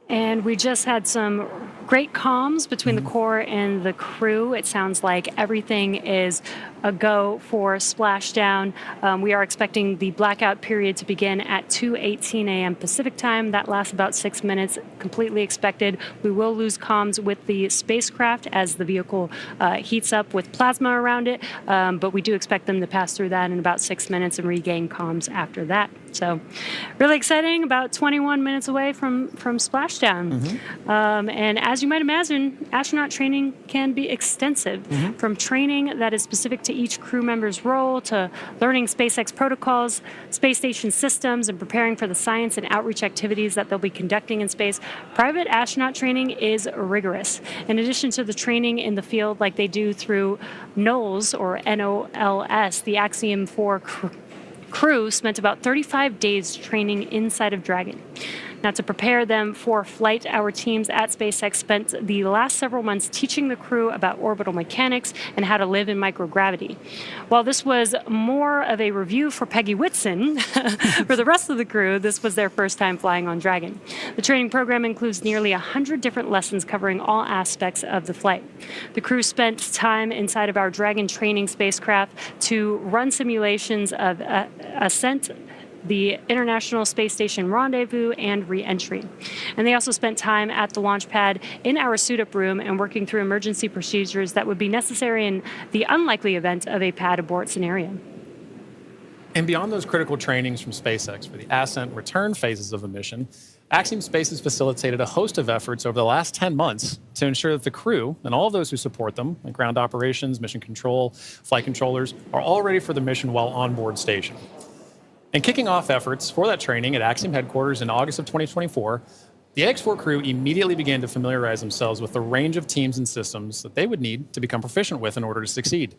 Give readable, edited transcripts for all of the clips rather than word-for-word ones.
And we just had some great comms between the core and the crew. It sounds like everything is a go for splashdown. We are expecting the blackout period to begin at 2:18 a.m. Pacific time. That lasts about 6 minutes, completely expected. We will lose comms with the spacecraft as the vehicle heats up with plasma around it, but we do expect them to pass through that in about 6 minutes and regain comms after that. So really exciting, about 21 minutes away from splashdown. And as you might imagine, astronaut training can be extensive, from training that is specific to each crew member's role to learning SpaceX protocols, space station systems, and preparing for the science and outreach activities that they'll be conducting in space. Private astronaut training is rigorous. In addition to the training in the field like they do through NOLS, or NOLS, the Axiom 4 crew spent about 35 days training inside of Dragon. Now, to prepare them for flight, our teams at SpaceX spent the last several months teaching the crew about orbital mechanics and how to live in microgravity. While this was more of a review for Peggy Whitson, for the rest of the crew, this was their first time flying on Dragon. The training program includes nearly 100 different lessons covering all aspects of the flight. The crew spent time inside of our Dragon training spacecraft to run simulations of ascent, the International Space Station rendezvous, and re-entry. And they also spent time at the launch pad in our suit-up room and working through emergency procedures that would be necessary in the unlikely event of a pad abort scenario. And beyond those critical trainings from SpaceX for the ascent return phases of the mission, Axiom Space has facilitated a host of efforts over the last 10 months to ensure that the crew and all of those who support them, like ground operations, mission control, flight controllers, are all ready for the mission while on board station. And kicking off efforts for that training at Axiom headquarters in August of 2024, the AX4 crew immediately began to familiarize themselves with the range of teams and systems that they would need to become proficient with in order to succeed.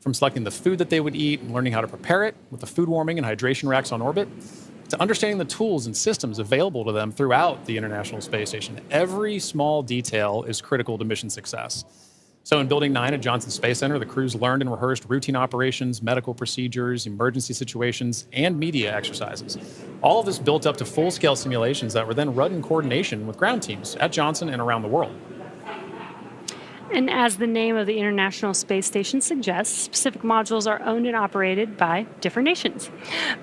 From selecting the food that they would eat and learning how to prepare it with the food warming and hydration racks on orbit, to understanding the tools and systems available to them throughout the International Space Station. Every small detail is critical to mission success. So in Building 9 at Johnson Space Center, the crews learned and rehearsed routine operations, medical procedures, emergency situations, and media exercises. All of this built up to full-scale simulations that were then run in coordination with ground teams at Johnson and around the world. And as the name of the International Space Station suggests, specific modules are owned and operated by different nations.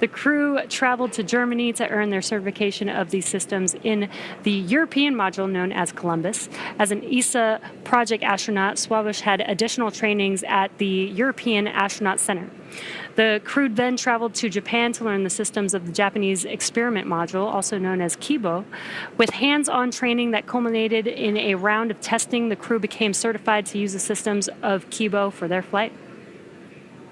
The crew traveled to Germany to earn their certification of these systems in the European module known as Columbus. As an ESA project astronaut, Swabish had additional trainings at the European Astronaut Center. The crew then traveled to Japan to learn the systems of the Japanese experiment module, also known as Kibo. With hands-on training that culminated in a round of testing, the crew became certified to use the systems of Kibo for their flight.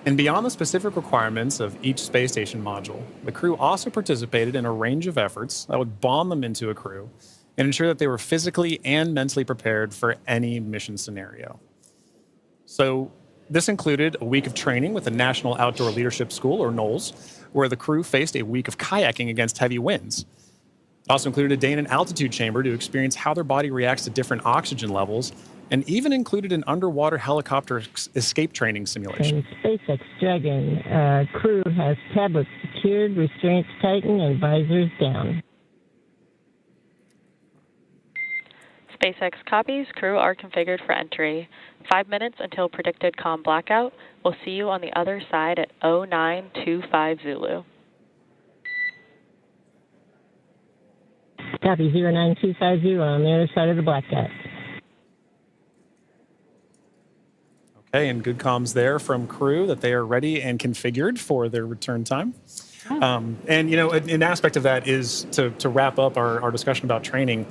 And beyond the specific requirements of each space station module, the crew also participated in a range of efforts that would bond them into a crew and ensure that they were physically and mentally prepared for any mission scenario. So this included a week of training with the National Outdoor Leadership School, or NOLS, where the crew faced a week of kayaking against heavy winds. It also included a day in an altitude chamber to experience how their body reacts to different oxygen levels, and even included an underwater helicopter escape training simulation. SpaceX Dragon crew has tablets secured, restraints tightened, and visors down. SpaceX copies. Crew are configured for entry. 5 minutes until predicted comm blackout. We'll see you on the other side at 0925 Zulu. Copy 09250 on the other side of the blackout. Okay, and good comms there from crew that they are ready and configured for their return time. And, you know, an aspect of that is to wrap up our discussion about training.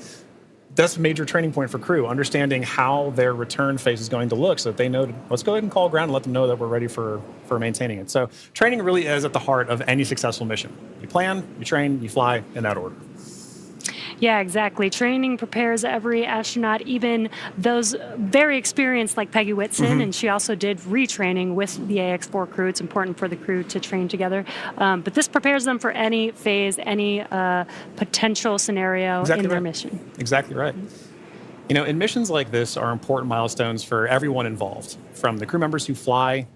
That's a major training point for crew, understanding how their return phase is going to look so that they know, let's go ahead and call ground and let them know that we're ready for maintaining it. So training really is at the heart of any successful mission. You plan, you train, you fly in that order. Yeah, exactly. Training prepares every astronaut, even those very experienced like Peggy Whitson, and she also did retraining with the AX4 crew. It's important for the crew to train together. But this prepares them for any phase, any potential scenario in their mission. Exactly right. You know, and missions like this are important milestones for everyone involved, from the crew members who fly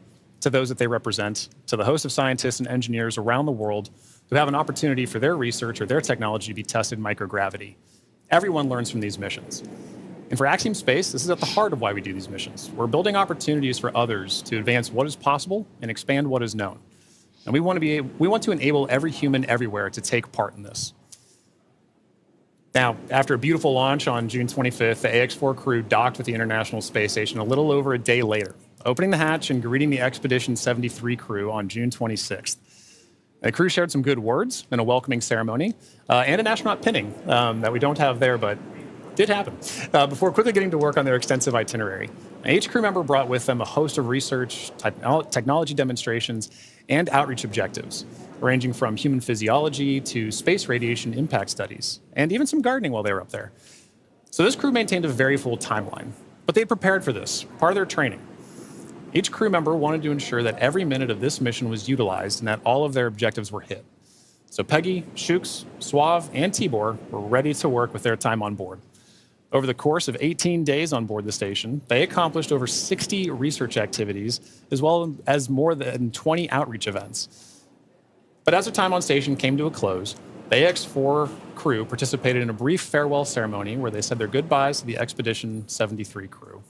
to those that they represent, to the host of scientists and engineers around the world who have an opportunity for their research or their technology to be tested in microgravity. Everyone learns from these missions. And for Axiom Space, this is at the heart of why we do these missions. We're building opportunities for others to advance what is possible and expand what is known. And we want to enable every human everywhere to take part in this. Now, after a beautiful launch on June 25th, the AX-4 crew docked with the International Space Station a little over a day later, opening the hatch and greeting the Expedition 73 crew on June 26th. The crew shared some good words in a welcoming ceremony and an astronaut pinning that we don't have there, but did happen, before quickly getting to work on their extensive itinerary. Each crew member brought with them a host of research, technology demonstrations, and outreach objectives, ranging from human physiology to space radiation impact studies, and even some gardening while they were up there. So this crew maintained a very full timeline, but they prepared for this, part of their training. Each crew member wanted to ensure that every minute of this mission was utilized and that all of their objectives were hit. So Peggy, Shooks, Suave, and Tibor were ready to work with their time on board. Over the course of 18 days on board the station, they accomplished over 60 research activities, as well as more than 20 outreach events. But as their time on station came to a close, the AX-4 crew participated in a brief farewell ceremony where they said their goodbyes to the Expedition 73 crew.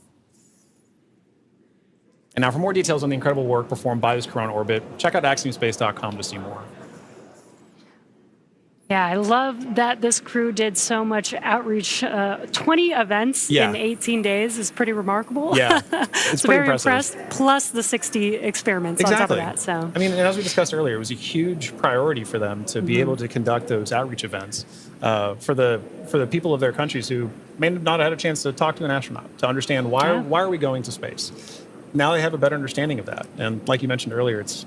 And now for more details on the incredible work performed by this crew on orbit, check out axiomspace.com to see more. Yeah, I love that this crew did so much outreach. 20 events in 18 days is pretty remarkable. Yeah, it's so pretty very impressive. Impressed, plus the 60 experiments on top of that. So I mean, and as we discussed earlier, it was a huge priority for them to be able to conduct those outreach events for the people of their countries who may not have had a chance to talk to an astronaut, to understand why are we going to space. Now they have a better understanding of that. And like you mentioned earlier, it's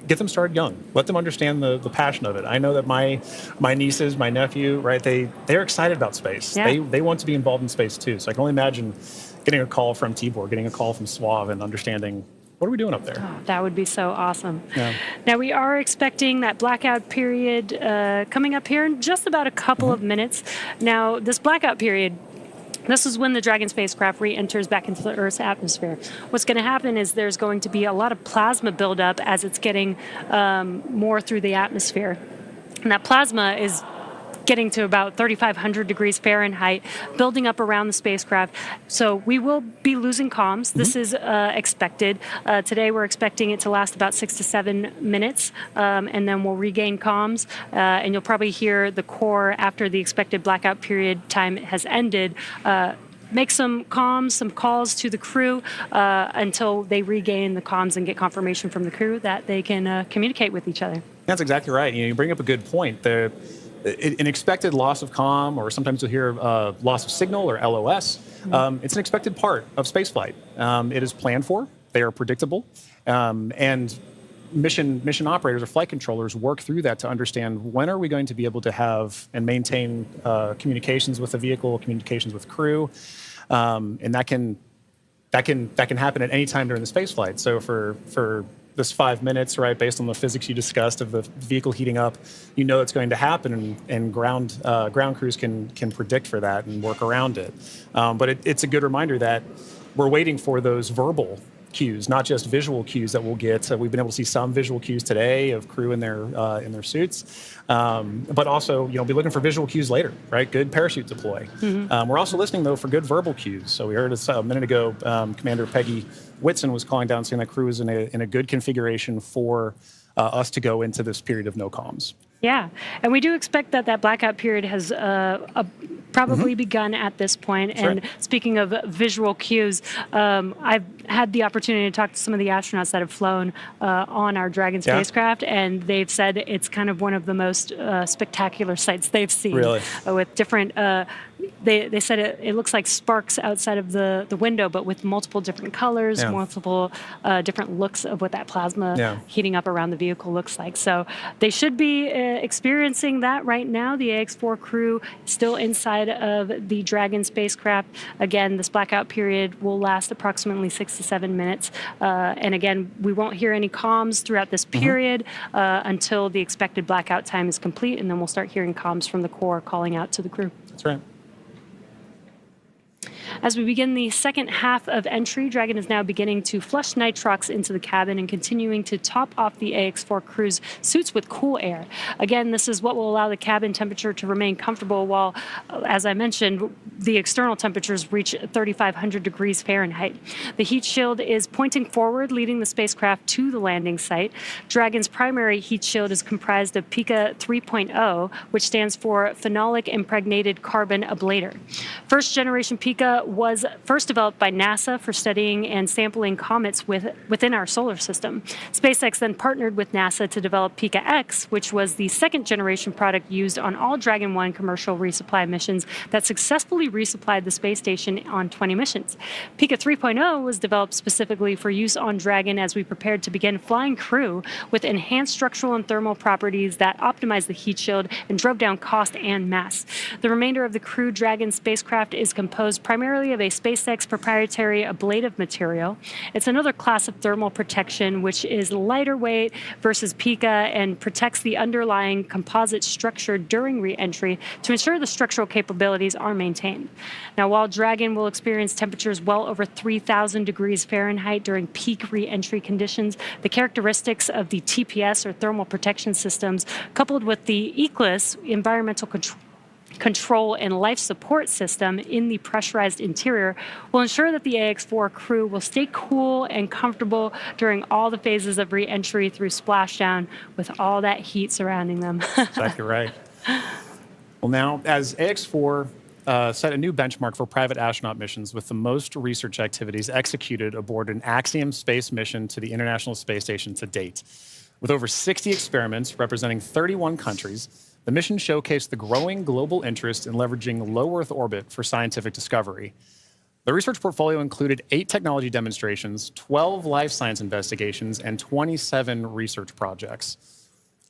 get them started young. Let them understand the passion of it. I know that my nieces, my nephew, right, they're excited about space. Yeah. They want to be involved in space too. So I can only imagine getting a call from Tibor, getting a call from Suave, and understanding, what are we doing up there? Oh, that would be so awesome. Yeah. Now, we are expecting that blackout period coming up here in just about a couple of minutes. Now, this blackout period, this is when the Dragon spacecraft re-enters back into the Earth's atmosphere. What's going to happen is there's going to be a lot of plasma buildup as it's getting more through the atmosphere. And that plasma is getting to about 3,500 degrees Fahrenheit, building up around the spacecraft. So we will be losing comms. This is expected. Today we're expecting it to last about 6 to 7 minutes, and then we'll regain comms. And you'll probably hear the core after the expected blackout period time has ended. Make some comms, some calls to the crew until they regain the comms and get confirmation from the crew that they can communicate with each other. That's exactly right. You bring up a good point. An expected loss of comm, or sometimes you'll hear loss of signal, or LOS. It's an expected part of spaceflight. It is planned for. They are predictable. And mission operators or flight controllers work through that to understand when are we going to be able to have and maintain communications with the vehicle, communications with crew, and that can happen at any time during the spaceflight. So for this 5 minutes, right, based on the physics you discussed of the vehicle heating up, you know it's going to happen, and ground crews can predict for that and work around it. But it's a good reminder that we're waiting for those verbal cues, not just visual cues that we'll get. We've been able to see some visual cues today of crew in their suits, but also be looking for visual cues later, right? Good parachute deploy. We're also listening though for good verbal cues. So we heard a minute ago, Commander Peggy Whitson was calling down saying that crew is in a good configuration for us to go into this period of no comms. Yeah, and we do expect that blackout period has probably begun at this point. That's and right. Speaking of visual cues, I've had the opportunity to talk to some of the astronauts that have flown on our Dragon spacecraft, and they've said it's kind of one of the most spectacular sights they've seen. Really? With different, they said it looks like sparks outside of the window, but with multiple different colors, multiple different looks of what that plasma heating up around the vehicle looks like. So they should be experiencing that right now. The AX-4 crew still inside of the Dragon spacecraft. Again, this blackout period will last approximately 6 to 7 minutes. And again, we won't hear any comms throughout this period until the expected blackout time is complete, and then we'll start hearing comms from the core calling out to the crew. That's right. As we begin the second half of entry, Dragon is now beginning to flush nitrox into the cabin and continuing to top off the AX4 crew's suits with cool air. Again, this is what will allow the cabin temperature to remain comfortable while, as I mentioned, the external temperatures reach 3,500 degrees Fahrenheit. The heat shield is pointing forward, leading the spacecraft to the landing site. Dragon's primary heat shield is comprised of PICA 3.0, which stands for Phenolic Impregnated Carbon Ablator. First generation PICA was first developed by NASA for studying and sampling comets within our solar system. SpaceX then partnered with NASA to develop PICA X, which was the second generation product used on all Dragon 1 commercial resupply missions that successfully resupplied the space station on 20 missions. PICA 3.0 was developed specifically for use on Dragon as we prepared to begin flying crew with enhanced structural and thermal properties that optimized the heat shield and drove down cost and mass. The remainder of the Crew Dragon spacecraft is composed primarily of a SpaceX proprietary ablative material. It's another class of thermal protection which is lighter weight versus PICA and protects the underlying composite structure during re-entry to ensure the structural capabilities are maintained. Now, while Dragon will experience temperatures well over 3,000 degrees Fahrenheit during peak re-entry conditions, the characteristics of the TPS or thermal protection systems, coupled with the ECLIS environmental control and life support system in the pressurized interior, will ensure that the AX4 crew will stay cool and comfortable during all the phases of re-entry through splashdown with all that heat surrounding them. Exactly right. Well, now, as AX4 set a new benchmark for private astronaut missions with the most research activities executed aboard an Axiom space mission to the International Space Station to date. With over 60 experiments representing 31 countries, the mission showcased the growing global interest in leveraging low Earth orbit for scientific discovery. The research portfolio included 8 technology demonstrations, 12 life science investigations, and 27 research projects.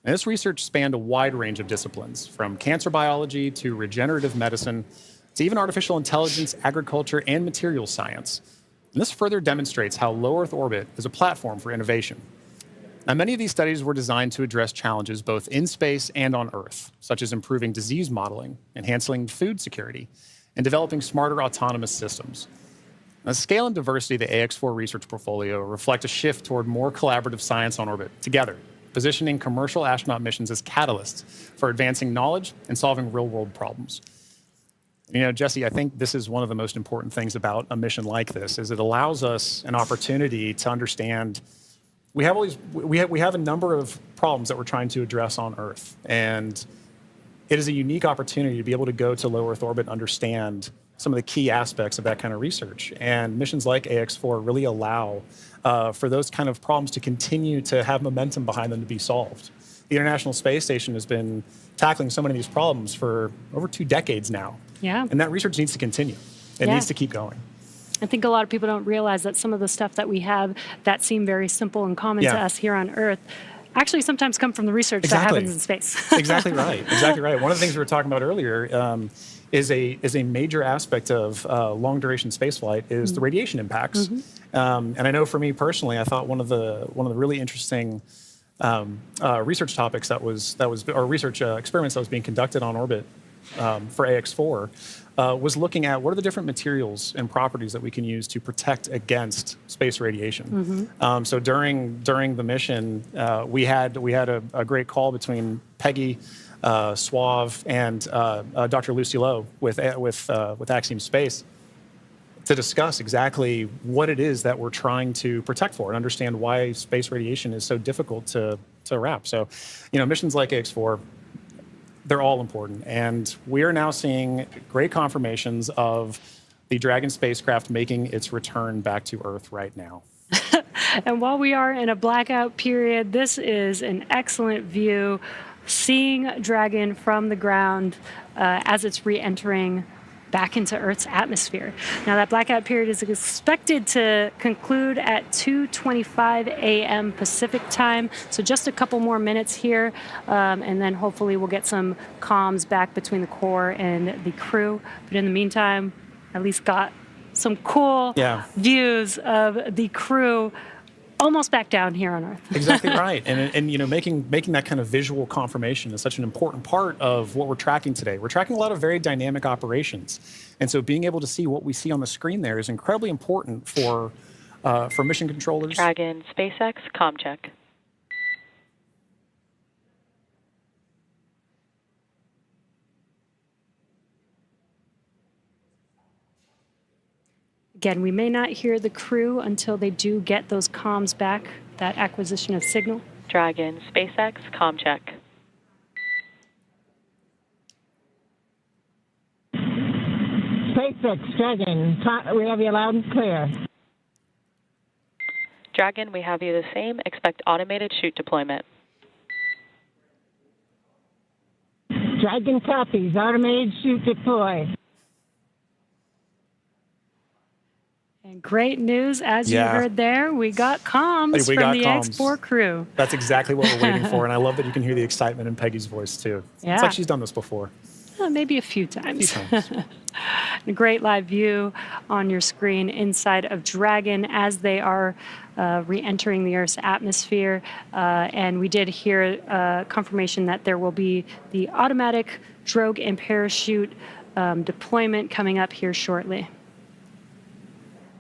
And this research spanned a wide range of disciplines, from cancer biology to regenerative medicine to even artificial intelligence, agriculture, and materials science. And this further demonstrates how low Earth orbit is a platform for innovation. Now, many of these studies were designed to address challenges both in space and on Earth, such as improving disease modeling, enhancing food security, and developing smarter autonomous systems. Now, the scale and diversity of the AX4 research portfolio reflect a shift toward more collaborative science on orbit together, positioning commercial astronaut missions as catalysts for advancing knowledge and solving real-world problems. You know, Jesse, I think this is one of the most important things about a mission like this, is it allows us an opportunity to understand we have a number of problems that we're trying to address on Earth, and it is a unique opportunity to be able to go to low Earth orbit and understand some of the key aspects of that kind of research. And missions like AX4 really allow for those kind of problems to continue to have momentum behind them to be solved. The International Space Station has been tackling so many of these problems for over 2 decades now. Yeah. And that research needs to continue. It needs to keep going. I think a lot of people don't realize that some of the stuff that we have that seem very simple and common to us here on Earth actually sometimes come from the research that happens in space. Exactly right. Exactly right. One of the things we were talking about earlier is a major aspect of long-duration spaceflight is the radiation impacts. And I know for me personally, I thought one of the really interesting research topics or research experiments that was being conducted on orbit for AX4 was looking at what are the different materials and properties that we can use to protect against space radiation. So during the mission, we had a great call between Peggy Suave and Dr. Lucy Lowe with Axiom Space to discuss exactly what it is that we're trying to protect for and understand why space radiation is so difficult to wrap. So, you know, missions like AX4, they're all important. And we are now seeing great confirmations of the Dragon spacecraft making its return back to Earth right now. And while we are in a blackout period, this is an excellent view, seeing Dragon from the ground as it's re-entering back into Earth's atmosphere. Now, that blackout period is expected to conclude at 2:25 a.m. Pacific time, so just a couple more minutes here, and then hopefully we'll get some comms back between the core and the crew. But in the meantime, at least got some cool views of the crew almost back down here on Earth. Exactly right. And you know, making that kind of visual confirmation is such an important part of what we're tracking today. We're tracking a lot of very dynamic operations. And so being able to see what we see on the screen there is incredibly important for mission controllers. Dragon, SpaceX, comm check. Again, we may not hear the crew until they do get those comms back, that acquisition of signal. Dragon, SpaceX, comm check. SpaceX, Dragon, we have you loud and clear. Dragon, we have you the same. Expect automated chute deployment. Dragon copies, automated chute deploy. And great news, as you heard there, we got comms from the X4 crew. That's exactly what we're waiting for, and I love that you can hear the excitement in Peggy's voice, too. Yeah. It's like she's done this before. Maybe a few times. A great live view on your screen inside of Dragon as they are re-entering the Earth's atmosphere. And we did hear confirmation that there will be the automatic drogue and parachute deployment coming up here shortly.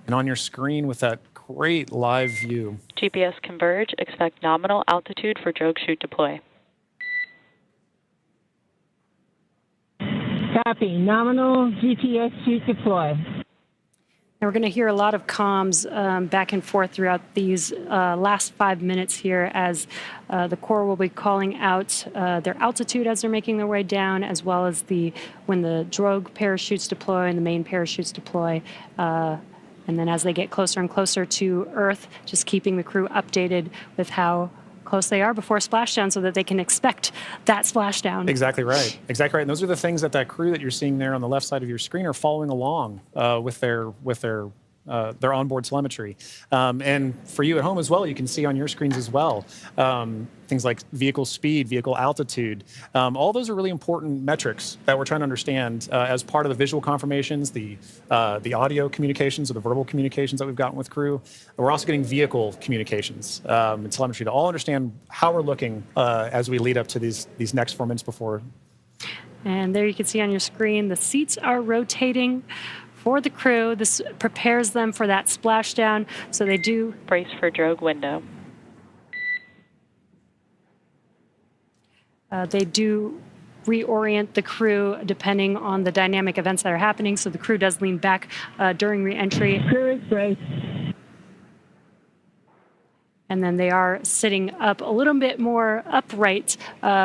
And on your screen with that great live view. GPS converge. Expect nominal altitude for drogue chute deploy. Copy. Nominal GPS chute deploy. Now we're going to hear a lot of comms back and forth throughout these last 5 minutes here as the Corps will be calling out their altitude as they're making their way down, as well as when the drogue parachutes deploy and the main parachutes deploy. And then as they get closer and closer to Earth, just keeping the crew updated with how close they are before splashdown so that they can expect that splashdown. Exactly right. Exactly right. And those are the things that crew that you're seeing there on the left side of your screen are following along with their onboard telemetry. And for you at home as well, you can see on your screens as well, things like vehicle speed, vehicle altitude. All those are really important metrics that we're trying to understand as part of the visual confirmations, the audio communications or the verbal communications that we've gotten with crew. We're also getting vehicle communications and telemetry to all understand how we're looking as we lead up to these next 4 minutes before. And there you can see on your screen, the seats are rotating for the crew. This prepares them for that splashdown, so they do brace for drogue window. They do reorient the crew depending on the dynamic events that are happening, so the crew does lean back during re-entry. Crew is braced. And then they are sitting up a little bit more upright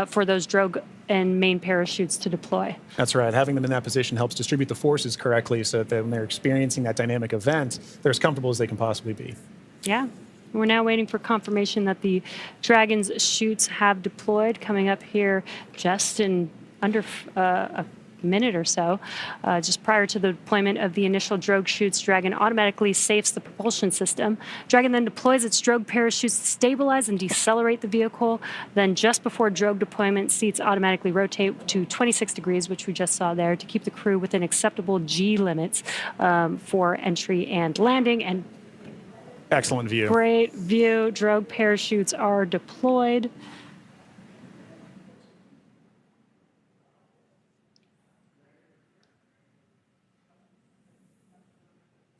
for those drogue and main parachutes to deploy. That's right. Having them in that position helps distribute the forces correctly so that when they're experiencing that dynamic event, they're as comfortable as they can possibly be. Yeah. We're now waiting for confirmation that the Dragon's chutes have deployed, coming up here just in under a minute or so. Just prior to the deployment of the initial drogue chutes, Dragon automatically safes the propulsion system. Dragon then deploys its drogue parachutes to stabilize and decelerate the vehicle. Then just before drogue deployment, seats automatically rotate to 26 degrees, which we just saw there, to keep the crew within acceptable G limits for entry and landing. And excellent view. Great view. Drogue parachutes are deployed.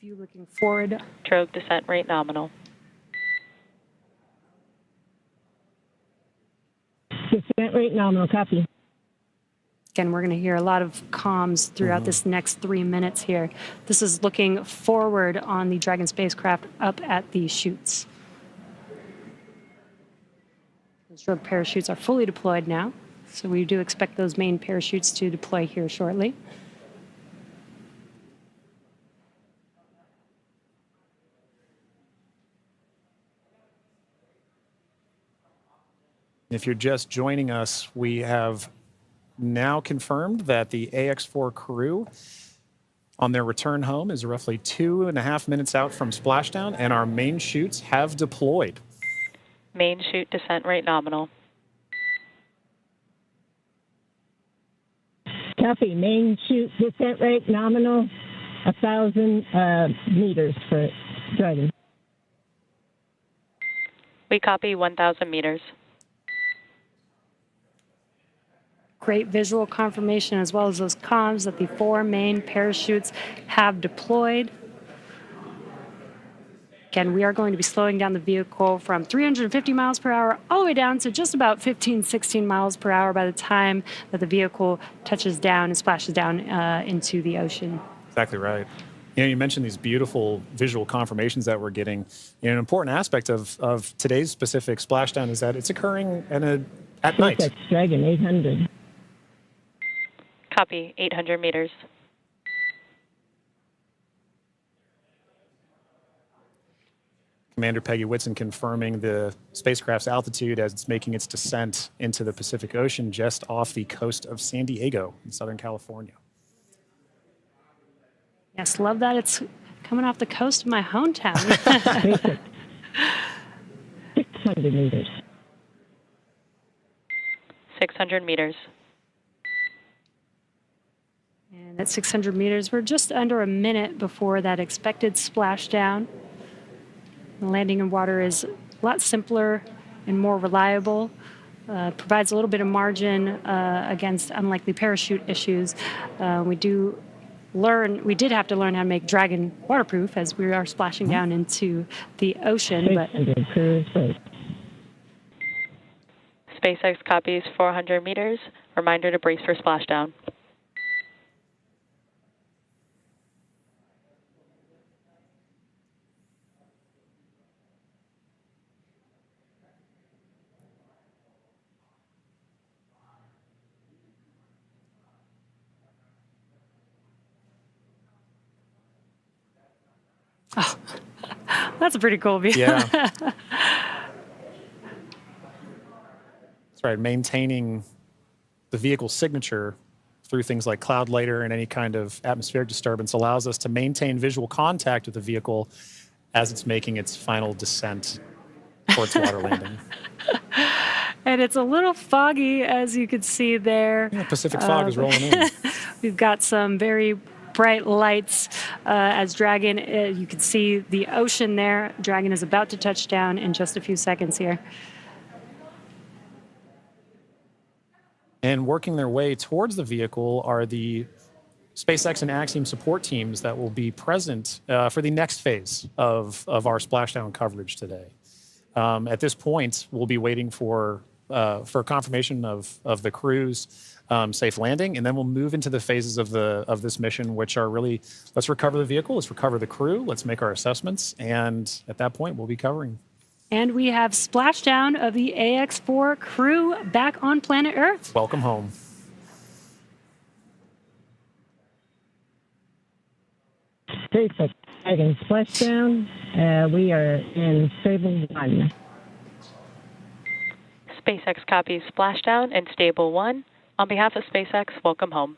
View looking forward. Drogue descent rate nominal. Descent rate nominal, copy. Again, we're going to hear a lot of comms throughout this next 3 minutes here. This is looking forward on the Dragon spacecraft up at the chutes. Those drogue parachutes are fully deployed now, so we do expect those main parachutes to deploy here shortly. If you're just joining us, we have now confirmed that the AX4 crew on their return home is roughly 2.5 minutes out from splashdown, and our main chutes have deployed. Main chute descent rate nominal. Copy. Main chute descent rate nominal, 1,000 meters for Dragon. We copy 1,000 meters. Great visual confirmation as well as those comms that the 4 main parachutes have deployed. Again, we are going to be slowing down the vehicle from 350 miles per hour all the way down to just about 15, 16 miles per hour by the time that the vehicle touches down and splashes down into the ocean. Exactly right. You mentioned these beautiful visual confirmations that we're getting. An important aspect of today's specific splashdown is that it's occurring at night. SpaceX Dragon 800. Copy 800 meters. Commander Peggy Whitson confirming the spacecraft's altitude as it's making its descent into the Pacific Ocean just off the coast of San Diego in Southern California. Yes, love that it's coming off the coast of my hometown. 600 meters. 600 meters. And at 600 meters, we're just under a minute before that expected splashdown. The landing in water is a lot simpler and more reliable. Provides a little bit of margin against unlikely parachute issues. We did have to learn how to make Dragon waterproof as we are splashing down into the ocean. But SpaceX copies 400 meters. Reminder to brace for splashdown. Oh, that's a pretty cool view. Yeah. That's right. Maintaining the vehicle's signature through things like cloud lighter and any kind of atmospheric disturbance allows us to maintain visual contact with the vehicle as it's making its final descent towards water landing. And it's a little foggy, as you can see there. Yeah, Pacific fog is rolling in. We've got some very bright lights as Dragon, you can see the ocean there. Dragon is about to touch down in just a few seconds here. And working their way towards the vehicle are the SpaceX and Axiom support teams that will be present for the next phase of our splashdown coverage today. At this point, we'll be waiting for confirmation of the crew's safe landing, and then we'll move into the phases of this mission, which are really, let's recover the vehicle, let's recover the crew, let's make our assessments, and at that point, we'll be covering. And we have splashdown of the AX-4 crew back on planet Earth. Welcome home. SpaceX Dragon splashdown. We are in Stable 1. SpaceX copies splashdown in Stable 1. On behalf of SpaceX, welcome home.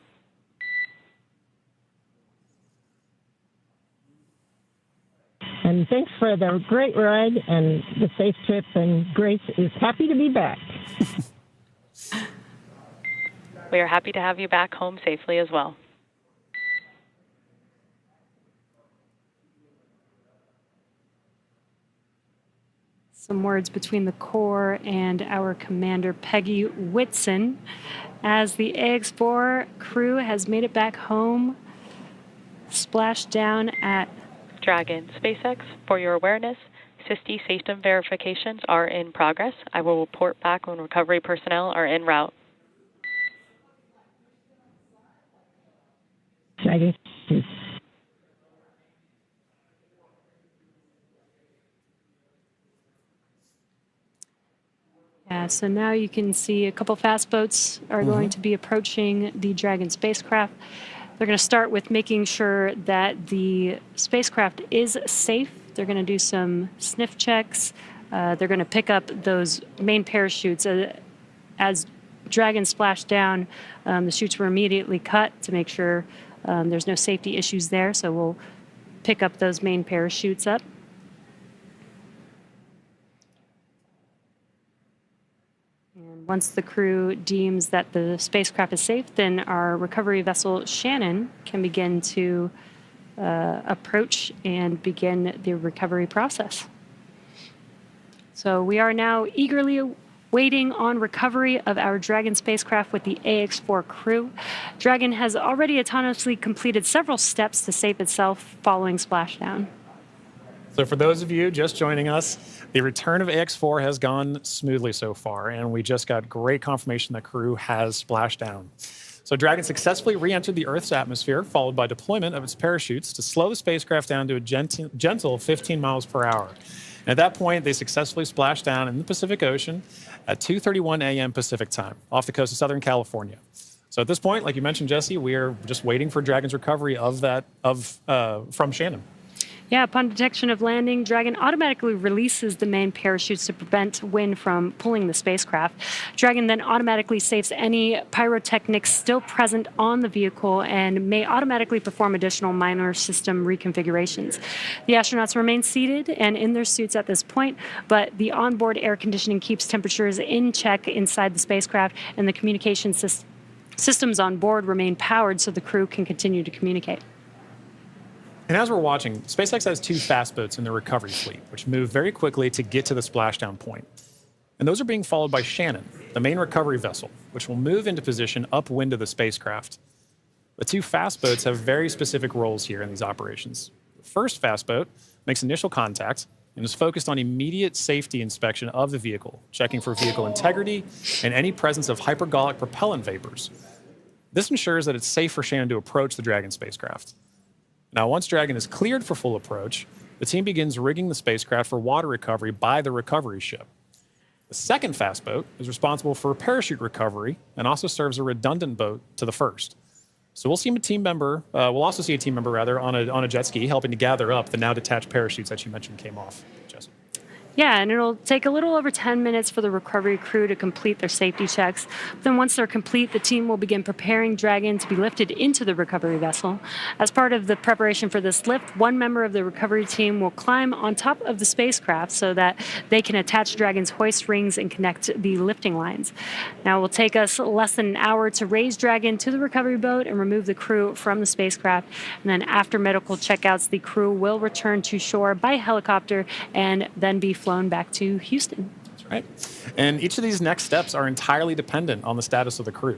And thanks for the great ride and the safe trip, and Grace is happy to be back. We are happy to have you back home safely as well. Some words between the Corps and our commander, Peggy Whitson, as the AX-4 crew has made it back home, splashed down at Dragon. SpaceX, for your awareness, SISTI system verifications are in progress. I will report back when recovery personnel are en route. Dragon. Yeah, so now you can see a couple fast boats are going to be approaching the Dragon spacecraft. They're going to start with making sure that the spacecraft is safe. They're going to do some sniff checks. They're going to pick up those main parachutes. As Dragon splashed down, the chutes were immediately cut to make sure there's no safety issues there. So we'll pick up those main parachutes up. Once the crew deems that the spacecraft is safe, then our recovery vessel, Shannon, can begin to approach and begin the recovery process. So we are now eagerly waiting on recovery of our Dragon spacecraft with the AX-4 crew. Dragon has already autonomously completed several steps to save itself following splashdown. So for those of you just joining us, the return of AX-4 has gone smoothly so far, and we just got great confirmation that crew has splashed down. So Dragon successfully re-entered the Earth's atmosphere, followed by deployment of its parachutes to slow the spacecraft down to a gentle 15 miles per hour. And at that point, they successfully splashed down in the Pacific Ocean at 2:31 a.m. Pacific time, off the coast of Southern California. So at this point, like you mentioned, Jesse, we are just waiting for Dragon's recovery from Shannon. Yeah, upon detection of landing, Dragon automatically releases the main parachutes to prevent wind from pulling the spacecraft. Dragon then automatically saves any pyrotechnics still present on the vehicle and may automatically perform additional minor system reconfigurations. The astronauts remain seated and in their suits at this point, but the onboard air conditioning keeps temperatures in check inside the spacecraft, and the communication systems on board remain powered so the crew can continue to communicate. And as we're watching, SpaceX has 2 fast boats in their recovery fleet, which move very quickly to get to the splashdown point. And those are being followed by Shannon, the main recovery vessel, which will move into position upwind of the spacecraft. The 2 fast boats have very specific roles here in these operations. The first fast boat makes initial contact and is focused on immediate safety inspection of the vehicle, checking for vehicle integrity and any presence of hypergolic propellant vapors. This ensures that it's safe for Shannon to approach the Dragon spacecraft. Now, once Dragon is cleared for full approach, the team begins rigging the spacecraft for water recovery by the recovery ship. The second fast boat is responsible for parachute recovery and also serves a redundant boat to the first. So we'll see a team member. We'll also see a team member on a jet ski helping to gather up the now detached parachutes that you mentioned came off, Jess. Yeah, and it'll take a little over 10 minutes for the recovery crew to complete their safety checks. Then once they're complete, the team will begin preparing Dragon to be lifted into the recovery vessel. As part of the preparation for this lift, one member of the recovery team will climb on top of the spacecraft so that they can attach Dragon's hoist rings and connect the lifting lines. Now, it will take us less than an hour to raise Dragon to the recovery boat and remove the crew from the spacecraft. And then after medical checkouts, the crew will return to shore by helicopter and then be flown back to Houston. That's right. And each of these next steps are entirely dependent on the status of the crew.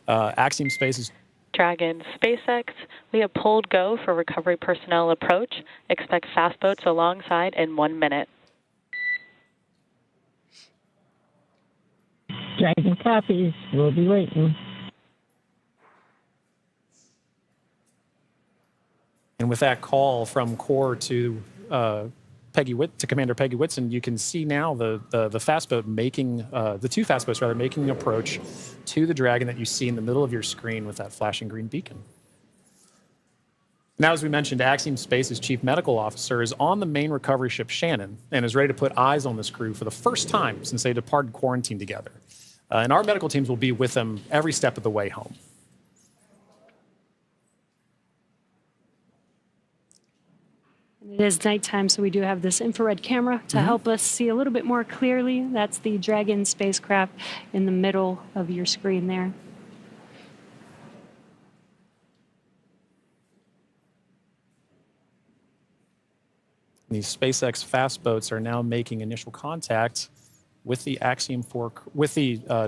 Axiom Space is Dragon SpaceX, we have pulled go for recovery personnel approach. Expect fast boats alongside in 1 minute. Dragon copies. We'll be waiting. And with that call from Core to Commander Peggy Whitson, you can see now the fast boat making the 2 fast boats making an approach to the Dragon that you see in the middle of your screen with that flashing green beacon. Now, as we mentioned, Axiom Space's chief medical officer is on the main recovery ship Shannon and is ready to put eyes on this crew for the first time since they departed quarantine together. And our medical teams will be with them every step of the way home. It is nighttime, so we do have this infrared camera to help us see a little bit more clearly. That's the Dragon spacecraft in the middle of your screen there. These SpaceX fast boats are now making initial contact with the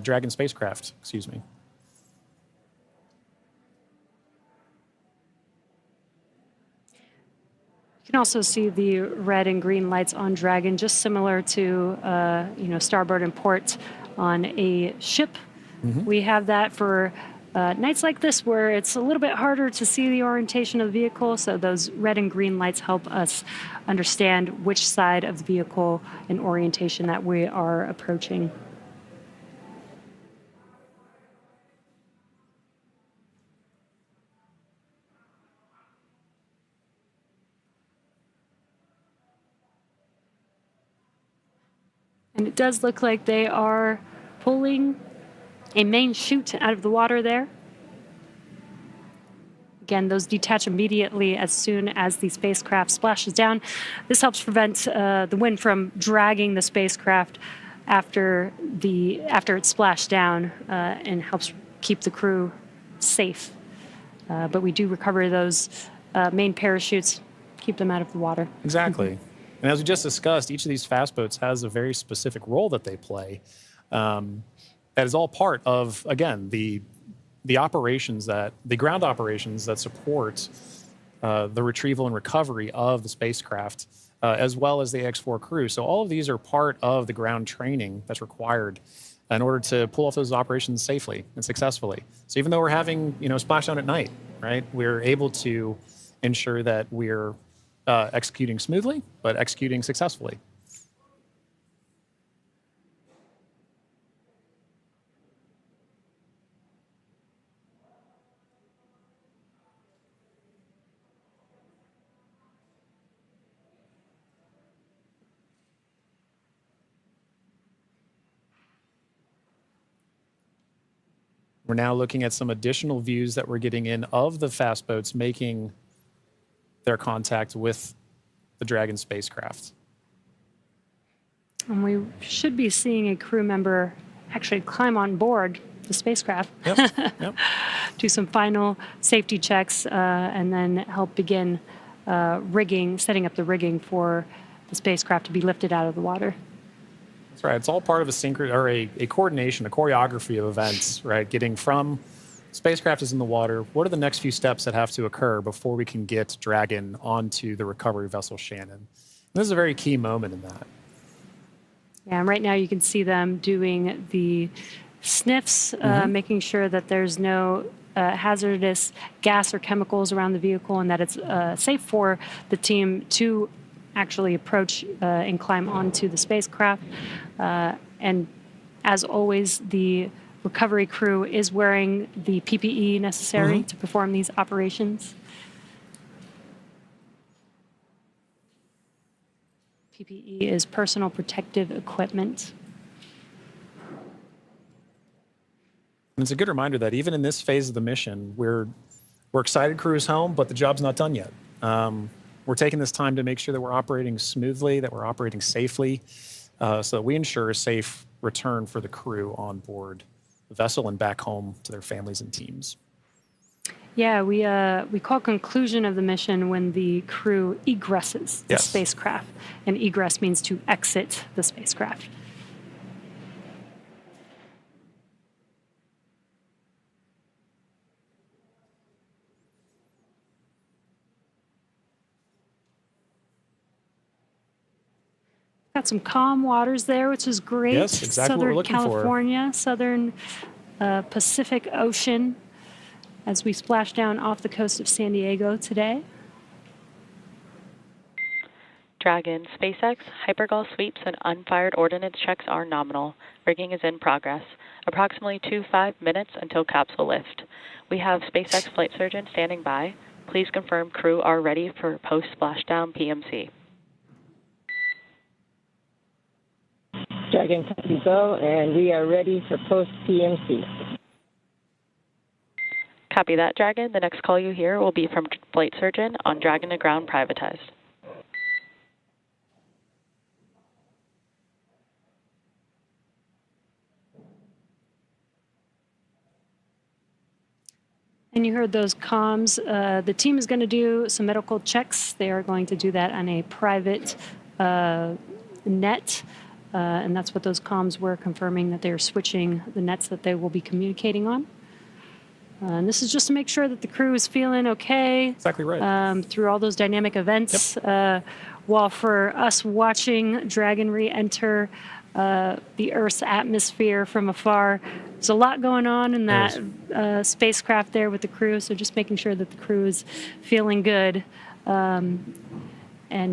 Dragon spacecraft. Excuse me. You can also see the red and green lights on Dragon, just similar to starboard and port on a ship. We have that for nights like this where it's a little bit harder to see the orientation of the vehicle, so those red and green lights help us understand which side of the vehicle and orientation that we are approaching. And it does look like they are pulling a main chute out of the water there. Again, those detach immediately as soon as the spacecraft splashes down. This helps prevent the wind from dragging the spacecraft after it's splashed down and helps keep the crew safe. But we do recover those main parachutes, keep them out of the water. Exactly. And as we just discussed, each of these fast boats has a very specific role that they play. That is all part of, again, the ground operations that support the retrieval and recovery of the spacecraft, as well as the X4 crew. So all of these are part of the ground training that's required in order to pull off those operations safely and successfully. So even though we're having, splashdown at night, right, we're able to ensure that we're executing smoothly, but executing successfully. We're now looking at some additional views that we're getting in of the fast boats making their contact with the Dragon spacecraft. And we should be seeing a crew member actually climb on board the spacecraft, Yep. do some final safety checks, and then help begin setting up the rigging for the spacecraft to be lifted out of the water. That's right. It's all part of a coordination, a choreography of events, right? Getting from spacecraft is in the water. What are the next few steps that have to occur before we can get Dragon onto the recovery vessel Shannon? And this is a very key moment in that. Yeah, and right now you can see them doing the sniffs, making sure that there's no hazardous gas or chemicals around the vehicle and that it's safe for the team to actually approach and climb onto the spacecraft. And as always, the recovery crew is wearing the PPE necessary to perform these operations. PPE is personal protective equipment. And it's a good reminder that even in this phase of the mission, we're excited crew is home, but the job's not done yet. We're taking this time to make sure that we're operating smoothly, that we're operating safely, so that we ensure a safe return for the crew on board the vessel and back home to their families and teams. Yeah, we call conclusion of the mission when the crew egresses the spacecraft, and egress means to exit the spacecraft. Got some calm waters there, which is great. Yes, exactly what we're looking for. Southern California, southern Pacific Ocean, as we splash down off the coast of San Diego today. Dragon, SpaceX, hypergol sweeps, and unfired ordnance checks are nominal. Rigging is in progress. Approximately 5 minutes until capsule lift. We have SpaceX flight surgeon standing by. Please confirm crew are ready for post-splashdown PMC. Dragon copy go, and we are ready for post-PMC. Copy that, Dragon. The next call you hear will be from flight surgeon on Dragon to ground privatized. And you heard those comms. The team is going to do some medical checks. They are going to do that on a private net. And that's what those comms were, confirming that they're switching the nets that they will be communicating on. And this is just to make sure that the crew is feeling okay. Exactly right. Through all those dynamic events. Yep. While for us watching Dragon re-enter the Earth's atmosphere from afar, there's a lot going on in that spacecraft there with the crew. So just making sure that the crew is feeling good and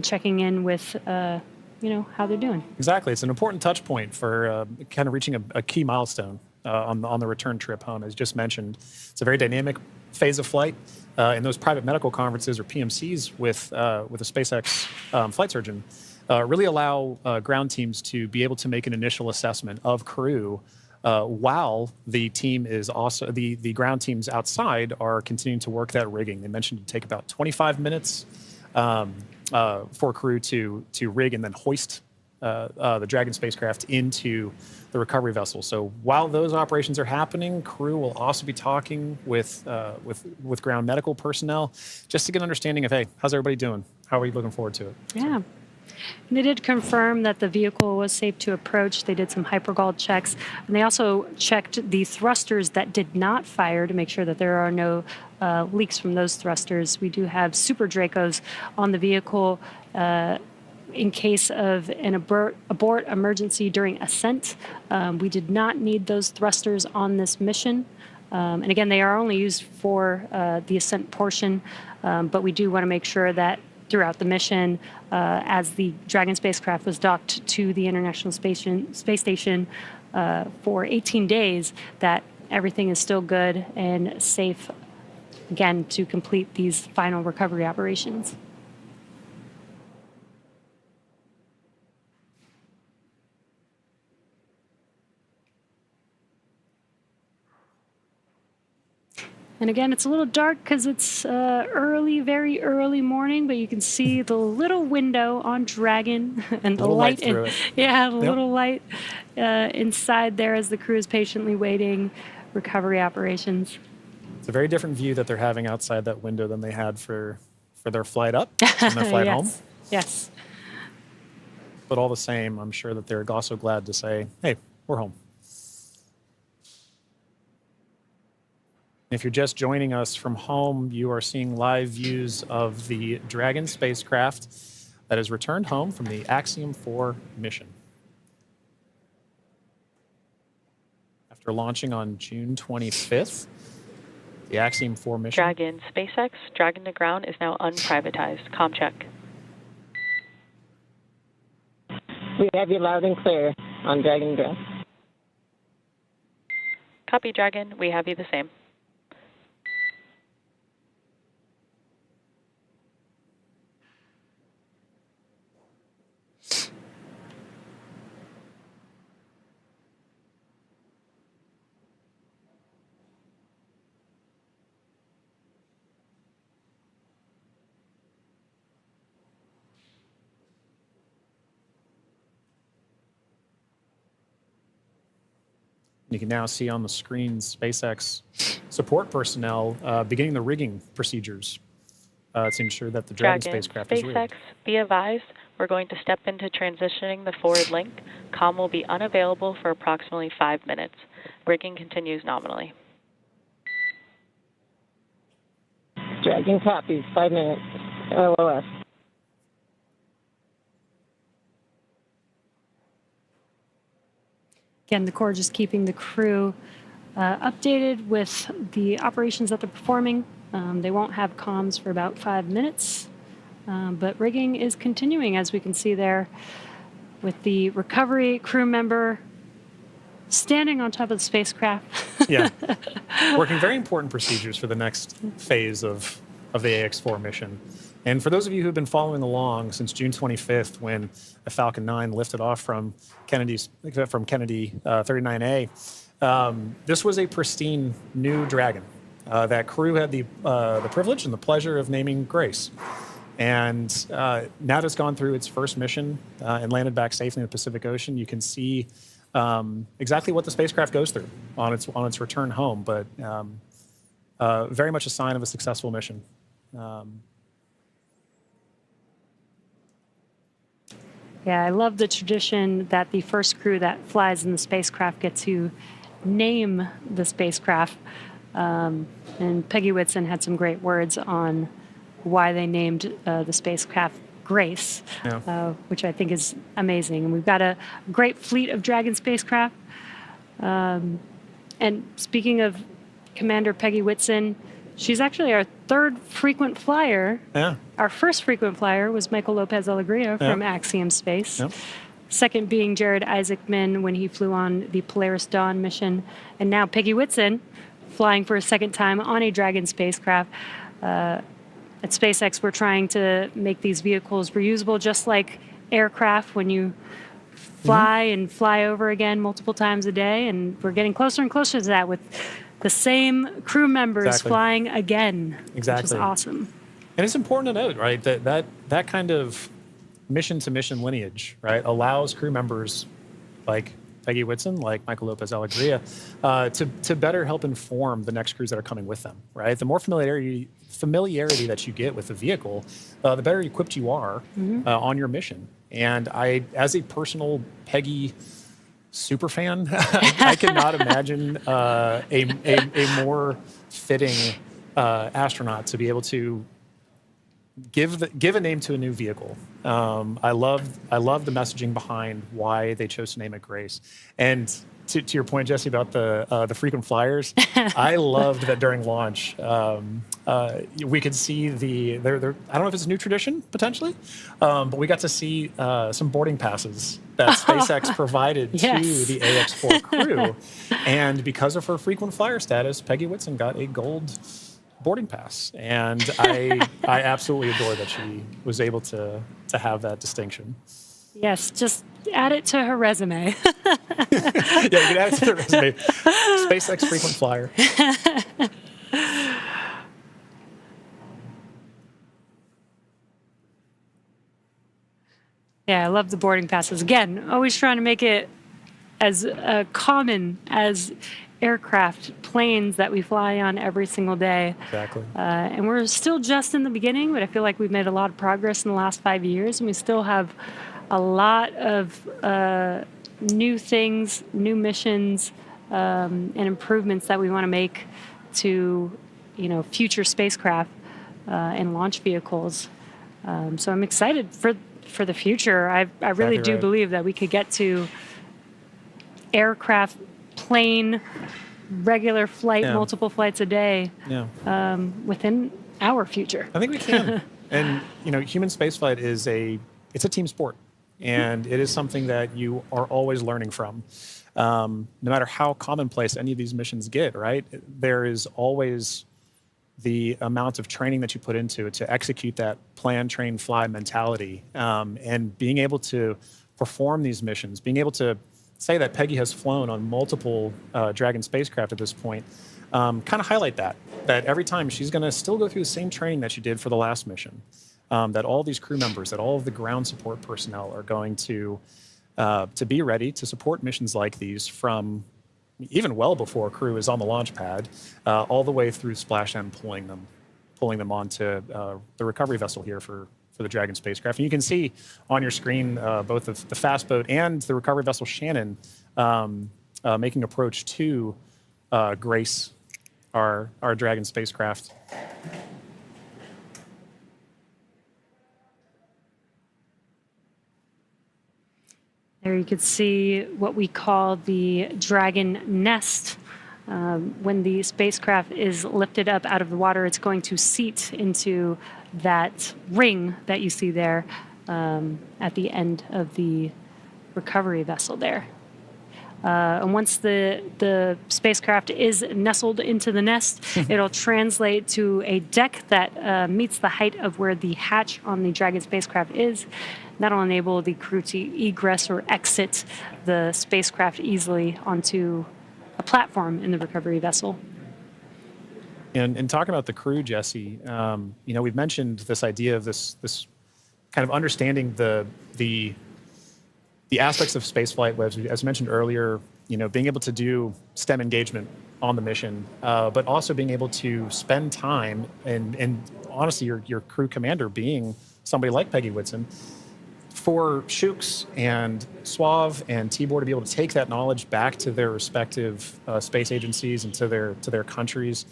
checking in with how they're doing. Exactly. It's an important touch point for kind of reaching a key milestone on the return trip home. As just mentioned, it's a very dynamic phase of flight. And those private medical conferences or PMCs with a SpaceX flight surgeon really allow ground teams to be able to make an initial assessment of crew while the team is also, the ground teams outside are continuing to work that rigging. They mentioned it take about 25 minutes for crew to rig and then hoist the Dragon spacecraft into the recovery vessel. So while those operations are happening, crew will also be talking with ground medical personnel just to get an understanding of, hey, how's everybody doing? How are we looking forward to it? Yeah. And they did confirm that the vehicle was safe to approach. They did some hypergol checks, and they also checked the thrusters that did not fire to make sure that there are no leaks from those thrusters. We do have Super Dracos on the vehicle in case of an abort emergency during ascent. We did not need those thrusters on this mission. And again, they are only used for the ascent portion, but we do want to make sure that throughout the mission, as the Dragon spacecraft was docked to the International Space Station for 18 days, that everything is still good and safe, again, to complete these final recovery operations. And again, it's a little dark because it's early, very early morning, but you can see the little window on Dragon and the light. Yeah, the little light inside there as the crew is patiently waiting recovery operations. It's a very different view that they're having outside that window than they had for their flight up and their flight home. Yes. But all the same, I'm sure that they're also glad to say, hey, we're home. If you're just joining us from home, you are seeing live views of the Dragon spacecraft that has returned home from the Axiom 4 mission. After launching on June 25th, the Axiom 4 mission... Dragon SpaceX, Dragon to ground is now unprivatized. Com check. We have you loud and clear on Dragon ground. Copy, Dragon. We have you the same. You can now see on the screen SpaceX support personnel beginning the rigging procedures to ensure that the Dragon spacecraft is rigged. SpaceX, be advised, we're going to step into transitioning the forward link. COM will be unavailable for approximately 5 minutes. Rigging continues nominally. Dragon copies, 5 minutes. LOS. Again, the Corps just keeping the crew updated with the operations that they're performing. They won't have comms for about 5 minutes, but rigging is continuing, as we can see there, with the recovery crew member standing on top of the spacecraft. Yeah, working very important procedures for the next phase of the AX-4 mission. And for those of you who've been following along since June 25th, when a Falcon 9 lifted off from Kennedy 39A, this was a pristine new Dragon. That crew had the privilege and the pleasure of naming Grace. And now that it's gone through its first mission and landed back safely in the Pacific Ocean, you can see exactly what the spacecraft goes through on its return home, but very much a sign of a successful mission. Yeah, I love the tradition that the first crew that flies in the spacecraft get to name the spacecraft. And Peggy Whitson had some great words on why they named the spacecraft Grace, which I think is amazing. And we've got a great fleet of Dragon spacecraft. And speaking of Commander Peggy Whitson, she's actually our third frequent flyer. Yeah. Our first frequent flyer was Michael Lopez Alegria from Axiom Space. Yep. Second being Jared Isaacman when he flew on the Polaris Dawn mission. And now Peggy Whitson flying for a second time on a Dragon spacecraft. At SpaceX, we're trying to make these vehicles reusable, just like aircraft when you fly and fly over again multiple times a day. And we're getting closer and closer to that with the same crew members flying again, which is awesome. And it's important to note, right, that kind of mission-to-mission lineage, right, allows crew members like Peggy Whitson, like Michael Lopez Alegria, to better help inform the next crews that are coming with them, right? The more familiarity that you get with the vehicle, the better equipped you are on your mission. And I, as a personal Peggy super fan, I cannot imagine a more fitting astronaut to be able to give a name to a new vehicle. I love the messaging behind why they chose to name it Grace. And to your point, Jesse, about the frequent flyers, I loved that during launch we could see I don't know if it's a new tradition potentially, but we got to see some boarding passes that SpaceX provided to the AX4 crew, and because of her frequent flyer status, Peggy Whitson got a gold boarding pass, and I absolutely adore that she was able to have that distinction. Yes, just add it to her resume. Yeah, you can add it to the resume. SpaceX frequent flyer. Yeah, I love the boarding passes. Again, always trying to make it as common as aircraft, planes that we fly on every single day. Exactly. And we're still just in the beginning, but I feel like we've made a lot of progress in the last 5 years, and we still have a lot of new things, new missions, and improvements that we want to make to, future spacecraft and launch vehicles. So I'm excited for the future. I really do believe that we could get to aircraft, plane, regular flight, multiple flights a day within our future. I think we can. And human spaceflight it's a team sport, and it is something that you are always learning from. No matter how commonplace any of these missions get, right? There is always the amount of training that you put into it to execute that plan, train, fly mentality, and being able to perform these missions, being able to say that Peggy has flown on multiple Dragon spacecraft at this point, kind of highlight that every time she's going to still go through the same training that she did for the last mission, that all these crew members, that all of the ground support personnel are going to be ready to support missions like these from even well before crew is on the launch pad, all the way through splashdown, pulling them onto the recovery vessel here for the Dragon spacecraft. And you can see on your screen both the fast boat and the recovery vessel Shannon making approach to Grace, our Dragon spacecraft. There you could see what we call the Dragon nest. When the spacecraft is lifted up out of the water, it's going to seat into that ring that you see there at the end of the recovery vessel there. And once the spacecraft is nestled into the nest, it'll translate to a deck that meets the height of where the hatch on the Dragon spacecraft is. That'll enable the crew to egress or exit the spacecraft easily onto a platform in the recovery vessel. And talking about the crew, Jesse, we've mentioned this idea of this kind of understanding the aspects of spaceflight, as mentioned earlier, being able to do STEM engagement on the mission, but also being able to spend time and honestly, your crew commander being somebody like Peggy Whitson, for Shooks and Suave and Tibor to be able to take that knowledge back to their respective space agencies and to their countries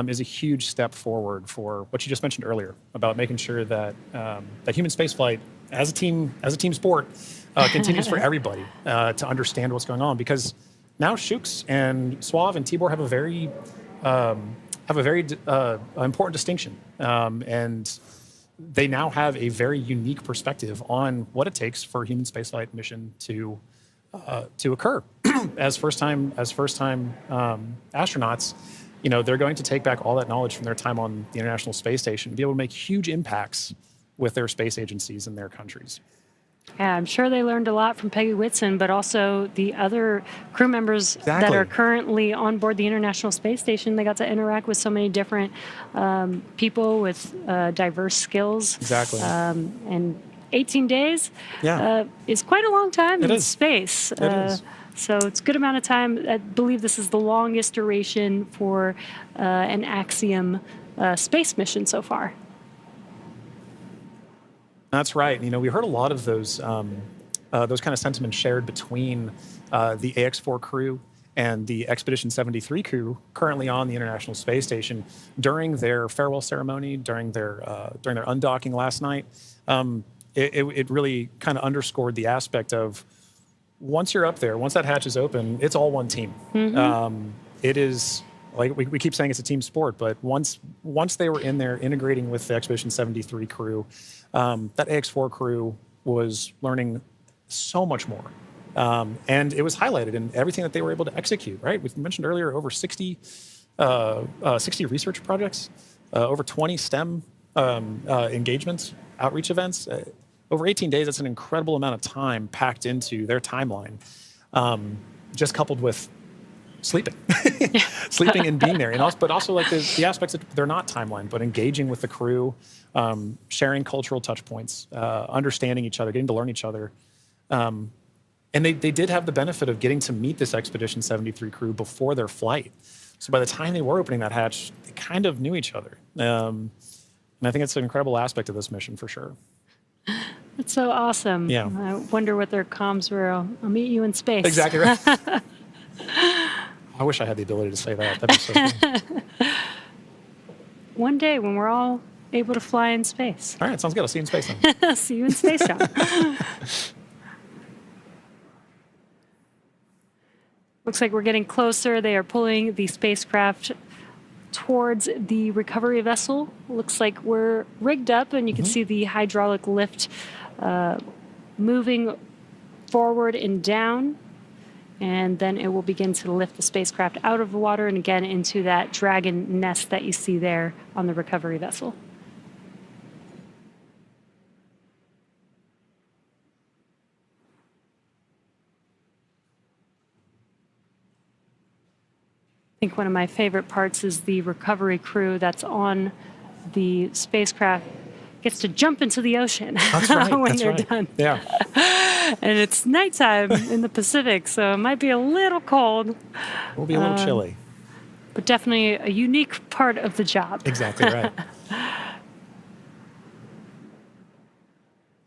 is a huge step forward for what you just mentioned earlier about making sure that that human spaceflight as a team sport continues for everybody to understand what's going on, because now Shooks and Suave and Tibor have a very important distinction, and they now have a very unique perspective on what it takes for a human spaceflight mission to occur. as first time astronauts, they're going to take back all that knowledge from their time on the International Space Station and be able to make huge impacts with their space agencies and their countries. Yeah, I'm sure they learned a lot from Peggy Whitson, but also the other crew members that are currently on board the International Space Station. They got to interact with so many different people with diverse skills. Exactly. And 18 days is quite a long time in space. It is. So it's a good amount of time. I believe this is the longest duration for an Axiom space mission so far. That's right. You know, we heard a lot of those kind of sentiments shared between the AX4 crew and the Expedition 73 crew currently on the International Space Station during their farewell ceremony, during their undocking last night. It really kind of underscored the aspect of once you're up there, once that hatch is open, it's all one team. It is like we keep saying it's a team sport, but once they were in there integrating with the Expedition 73 crew, that AX4 crew was learning so much more. And it was highlighted in everything that they were able to execute, right? We mentioned earlier over 60 research projects, over 20 STEM engagements, outreach events. Over 18 days, that's an incredible amount of time packed into their timeline, just coupled with sleeping, sleeping and being there. But also like the aspects that they're not timeline, but engaging with the crew, sharing cultural touch points, understanding each other, getting to learn each other. And they did have the benefit of getting to meet this Expedition 73 crew before their flight. So by the time they were opening that hatch, they kind of knew each other. And I think it's an incredible aspect of this mission for sure. That's so awesome. Yeah. I wonder what their comms were. I'll meet you in space. Exactly right. I wish I had the ability to say that. That'd be so cool. One day when we're all able to fly in space. All right, sounds good. I'll see you in space then. See you in space, John. Looks like we're getting closer. They are pulling the spacecraft towards the recovery vessel. Looks like we're rigged up, and you can see the hydraulic lift moving forward and down. And then it will begin to lift the spacecraft out of the water and again into that dragon nest that you see there on the recovery vessel. I think one of my favorite parts is the recovery crew that's on the spacecraft gets to jump into the ocean That's right. when That's they're right. done. Yeah. And it's nighttime in the Pacific, so it might be a little cold. We'll be a little chilly. But definitely a unique part of the job. Exactly right. And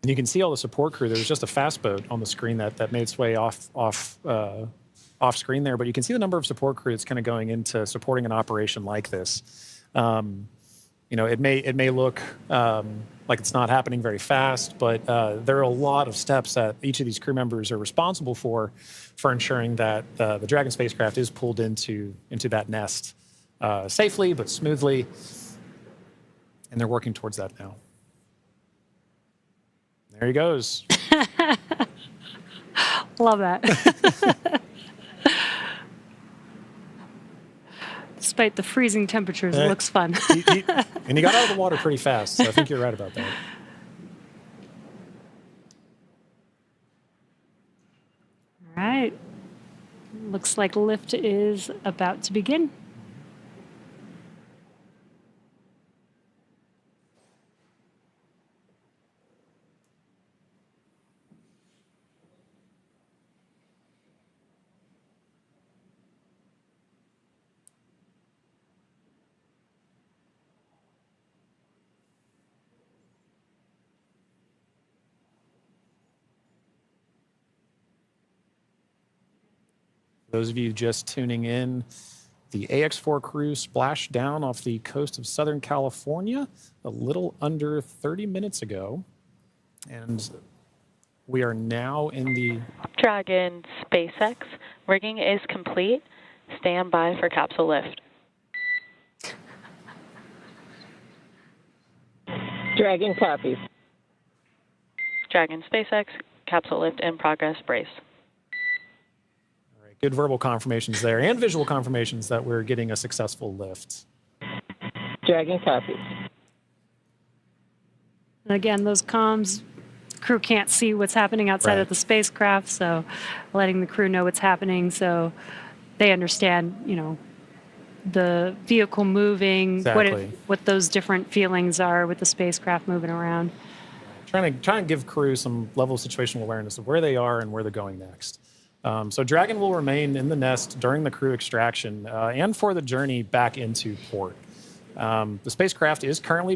you can see all the support crew. There was just a fast boat on the screen that made its way off screen there, but you can see the number of support crew that's kind of going into supporting an operation like this. You know, it may look like it's not happening very fast, but there are a lot of steps that each of these crew members are responsible for ensuring that the Dragon spacecraft is pulled into that nest safely but smoothly, and they're working towards that now. There he goes. Love that. Despite the freezing temperatures, it looks fun. And he got out of the water pretty fast, so I think you're right about that. All right. Looks like lift is about to begin. Those of you just tuning in, the AX4 crew splashed down off the coast of Southern California a little under 30 minutes ago. And we are now in the Dragon SpaceX. Rigging is complete. Stand by for capsule lift. Dragon copies. Dragon SpaceX, capsule lift in progress, brace. good verbal confirmations there and visual confirmations that we're getting a successful lift. Dragon copies. And again, those comms, crew can't see what's happening outside of the spacecraft, so letting the crew know what's happening so they understand, you know, the vehicle moving, what those different feelings are with the spacecraft moving around. Trying to give crew some level of situational awareness of where they are and where they're going next. So Dragon will remain in the nest during the crew extraction and for the journey back into port. The spacecraft is currently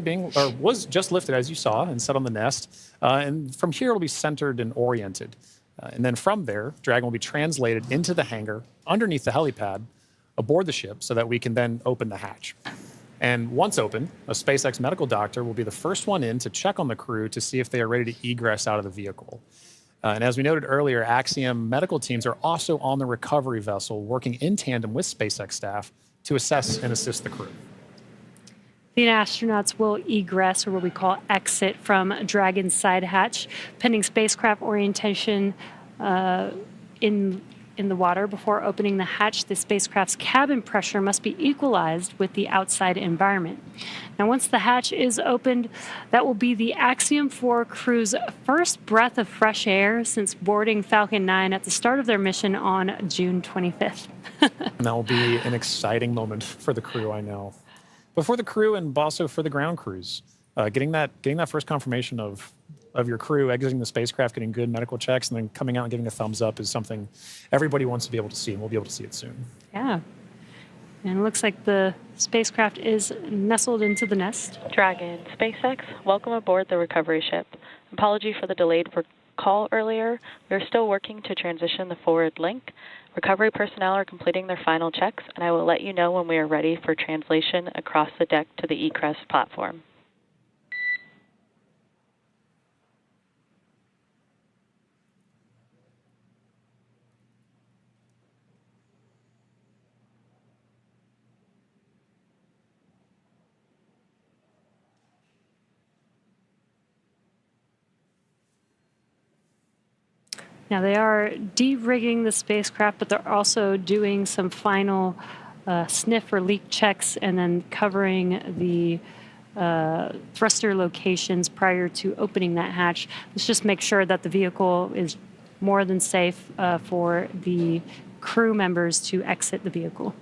was just lifted, as you saw, and set on the nest. And from here, it'll be centered and oriented. And then from there, Dragon will be translated into the hangar underneath the helipad aboard the ship so that we can then open the hatch. And once open, a SpaceX medical doctor will be the first one in to check on the crew to see if they are ready to egress out of the vehicle. And as we noted earlier, Axiom medical teams are also on the recovery vessel working in tandem with SpaceX staff to assess and assist the crew. The astronauts will egress, or what we call exit, from Dragon's side hatch, pending spacecraft orientation in the water. Before opening the hatch, the spacecraft's cabin pressure must be equalized with the outside environment. Now, once the hatch is opened, that will be the Axiom 4 crew's first breath of fresh air since boarding Falcon 9 at the start of their mission on June 25th. And that will be an exciting moment for the crew, I know. But for the crew and also for the ground crews, getting that first confirmation of your crew exiting the spacecraft, getting good medical checks, and then coming out and giving a thumbs up is something everybody wants to be able to see, and we'll be able to see it soon. Yeah. And it looks like the spacecraft is nestled into the nest. Dragon, SpaceX, welcome aboard the recovery ship. Apology for the delayed call earlier. We are still working to transition the forward link. Recovery personnel are completing their final checks, and I will let you know when we are ready for translation across the deck to the Egress platform. Now, they are de-rigging the spacecraft, but they're also doing some final sniff or leak checks and then covering the thruster locations prior to opening that hatch. Let's just make sure that the vehicle is more than safe for the crew members to exit the vehicle.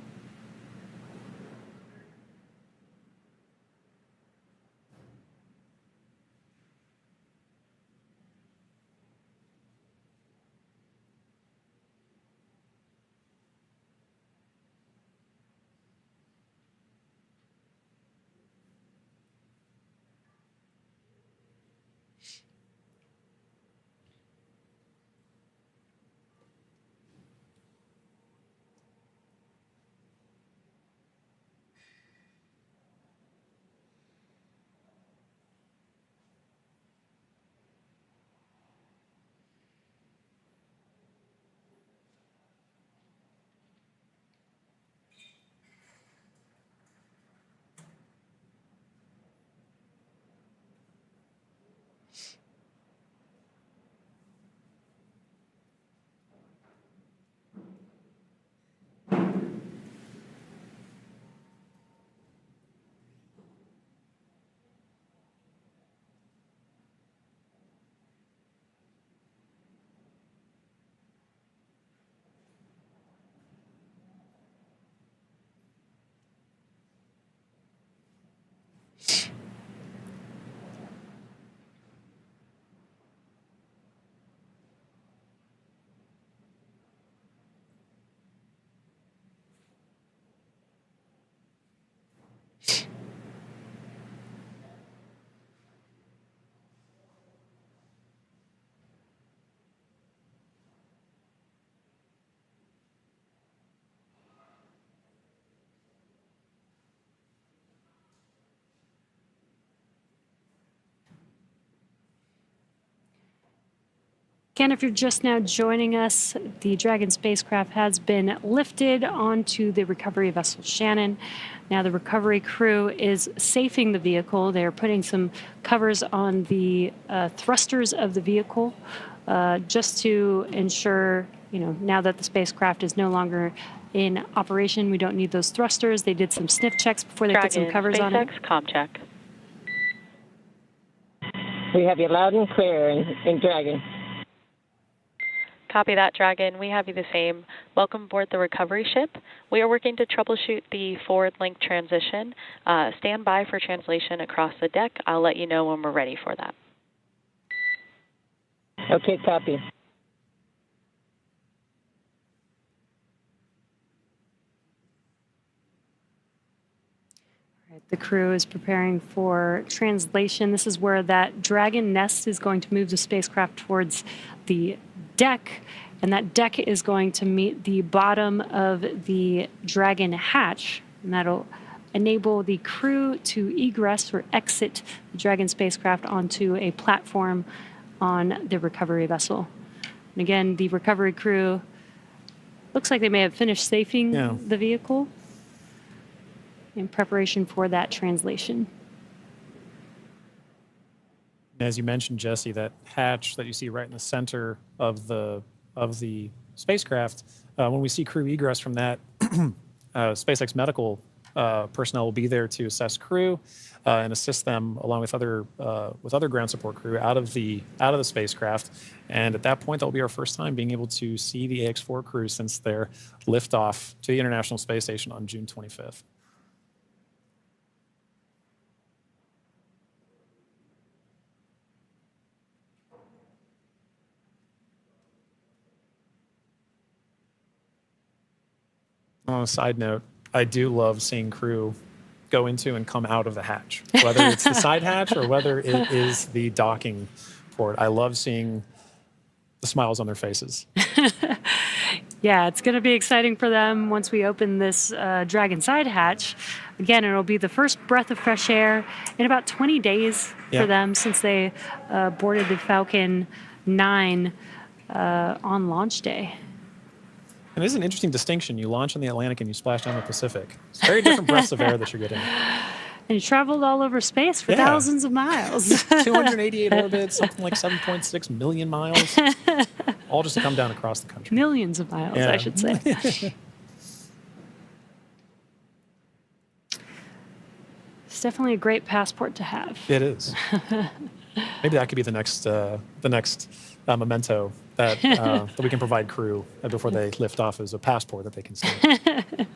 Again, if you're just now joining us, the Dragon spacecraft has been lifted onto the recovery vessel Shannon. Now the recovery crew is safing the vehicle. They're putting some covers on the thrusters of the vehicle just to ensure, now that the spacecraft is no longer in operation, we don't need those thrusters. They did some sniff checks before they put some covers on it. SpaceX, comm check. We have you loud and clear in Dragon. Copy that, Dragon. We have you the same. Welcome aboard the recovery ship. We are working to troubleshoot the forward link transition. Stand by for translation across the deck. I'll let you know when we're ready for that. Okay, copy. The crew is preparing for translation. This is where that Dragon nest is going to move the spacecraft towards the deck, and that deck is going to meet the bottom of the Dragon hatch, and that'll enable the crew to egress or exit the Dragon spacecraft onto a platform on the recovery vessel. And again, the recovery crew looks like they may have finished safing the vehicle in preparation for that translation. As you mentioned, Jesse, that hatch that you see right in the center of the spacecraft, when we see crew egress from that, SpaceX medical personnel will be there to assess crew and assist them along with other ground support crew out of the spacecraft. And at that point, that will be our first time being able to see the AX4 crew since their liftoff to the International Space Station on June 25th. On a side note, I do love seeing crew go into and come out of the hatch, whether it's the side hatch or whether it is the docking port. I love seeing the smiles on their faces. Yeah, it's going to be exciting for them once we open this Dragon side hatch. Again, it'll be the first breath of fresh air in about 20 days for them since they boarded the Falcon 9 on launch day. And it is an interesting distinction. You launch in the Atlantic and you splash down the Pacific. It's very different breaths of air that you're getting. And you traveled all over space for thousands of miles. 288 orbits, something like 7.6 million miles, all just to come down across the country. Millions of miles, I should say. It's definitely a great passport to have. It is. Maybe that could be the next memento that we can provide crew before they lift off as a passport that they can see. I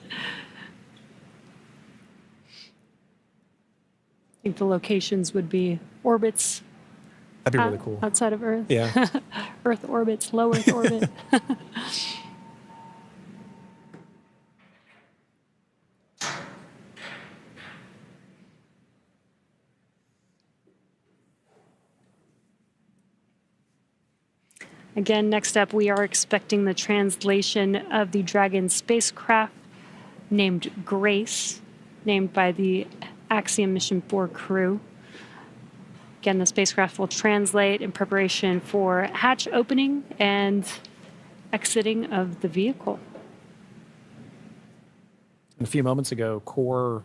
think the locations would be orbits. That'd be really cool. Outside of Earth. Yeah. Earth orbits, low Earth orbit. Again, next up, we are expecting the translation of the Dragon spacecraft named Grace, named by the Axiom Mission 4 crew. Again, the spacecraft will translate in preparation for hatch opening and exiting of the vehicle. A few moments ago, Core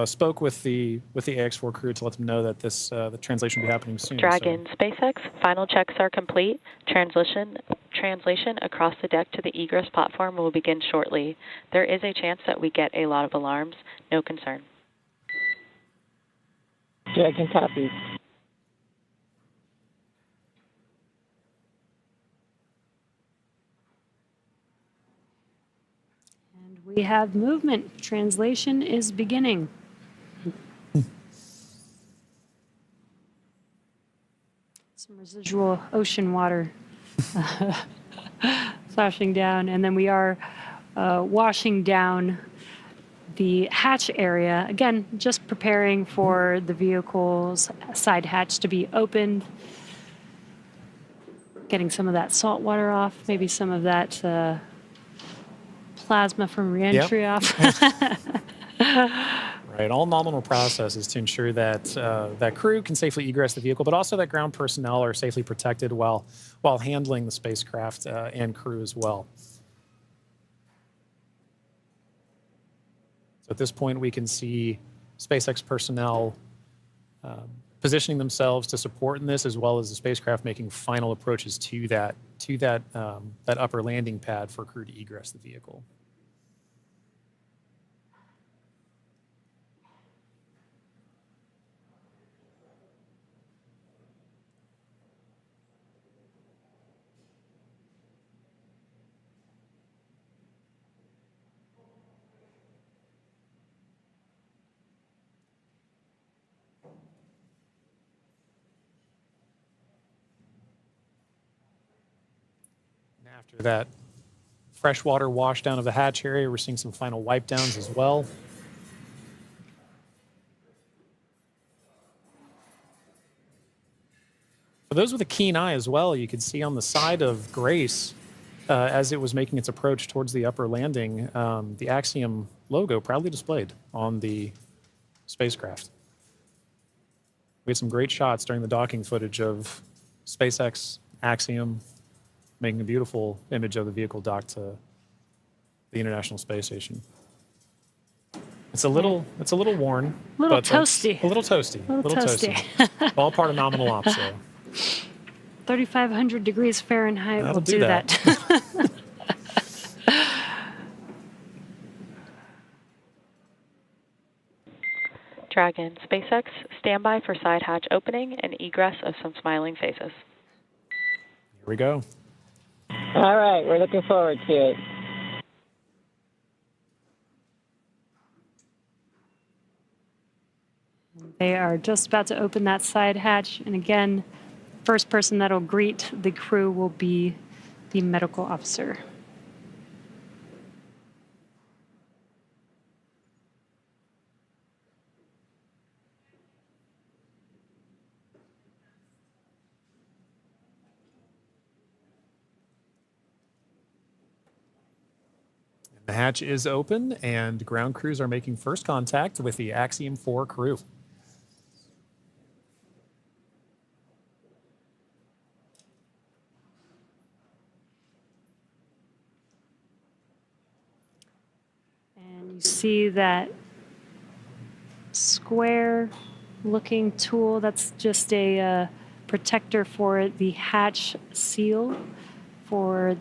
spoke with the AX4 crew to let them know that the translation will be happening soon. Dragon SpaceX, final checks are complete. Translation across the deck to the Egress platform will begin shortly. There is a chance that we get a lot of alarms. No concern. Dragon copies. And we have movement. Translation is beginning. Some residual ocean water flashing down, and then we are washing down the hatch area. Again, just preparing for the vehicle's side hatch to be opened. Getting some of that salt water off, maybe some of that plasma from reentry off. Right, all nominal processes to ensure that that crew can safely egress the vehicle, but also that ground personnel are safely protected while handling the spacecraft and crew as well. So at this point, we can see SpaceX personnel positioning themselves to support in this, as well as the spacecraft making final approaches to that upper landing pad for crew to egress the vehicle. After that freshwater washdown of the hatch area. We're seeing some final wipe downs as well. For those with a keen eye as well, you could see on the side of Grace, as it was making its approach towards the upper landing, the Axiom logo proudly displayed on the spacecraft. We had some great shots during the docking footage of SpaceX, Axiom, making a beautiful image of the vehicle docked to the International Space Station. It's a little worn. A little but toasty. A little toasty. A little toasty. All part of nominal ops, though. 3,500 degrees Fahrenheit That'll will do that. Dragon, SpaceX, standby for side hatch opening and egress of some smiling faces. Here we go. All right, we're looking forward to it. They are just about to open that side hatch. And again, first person that'll greet the crew will be the medical officer. The hatch is open, and ground crews are making first contact with the Axiom 4 crew. And you see that square-looking tool. That's just a protector for the hatch seal for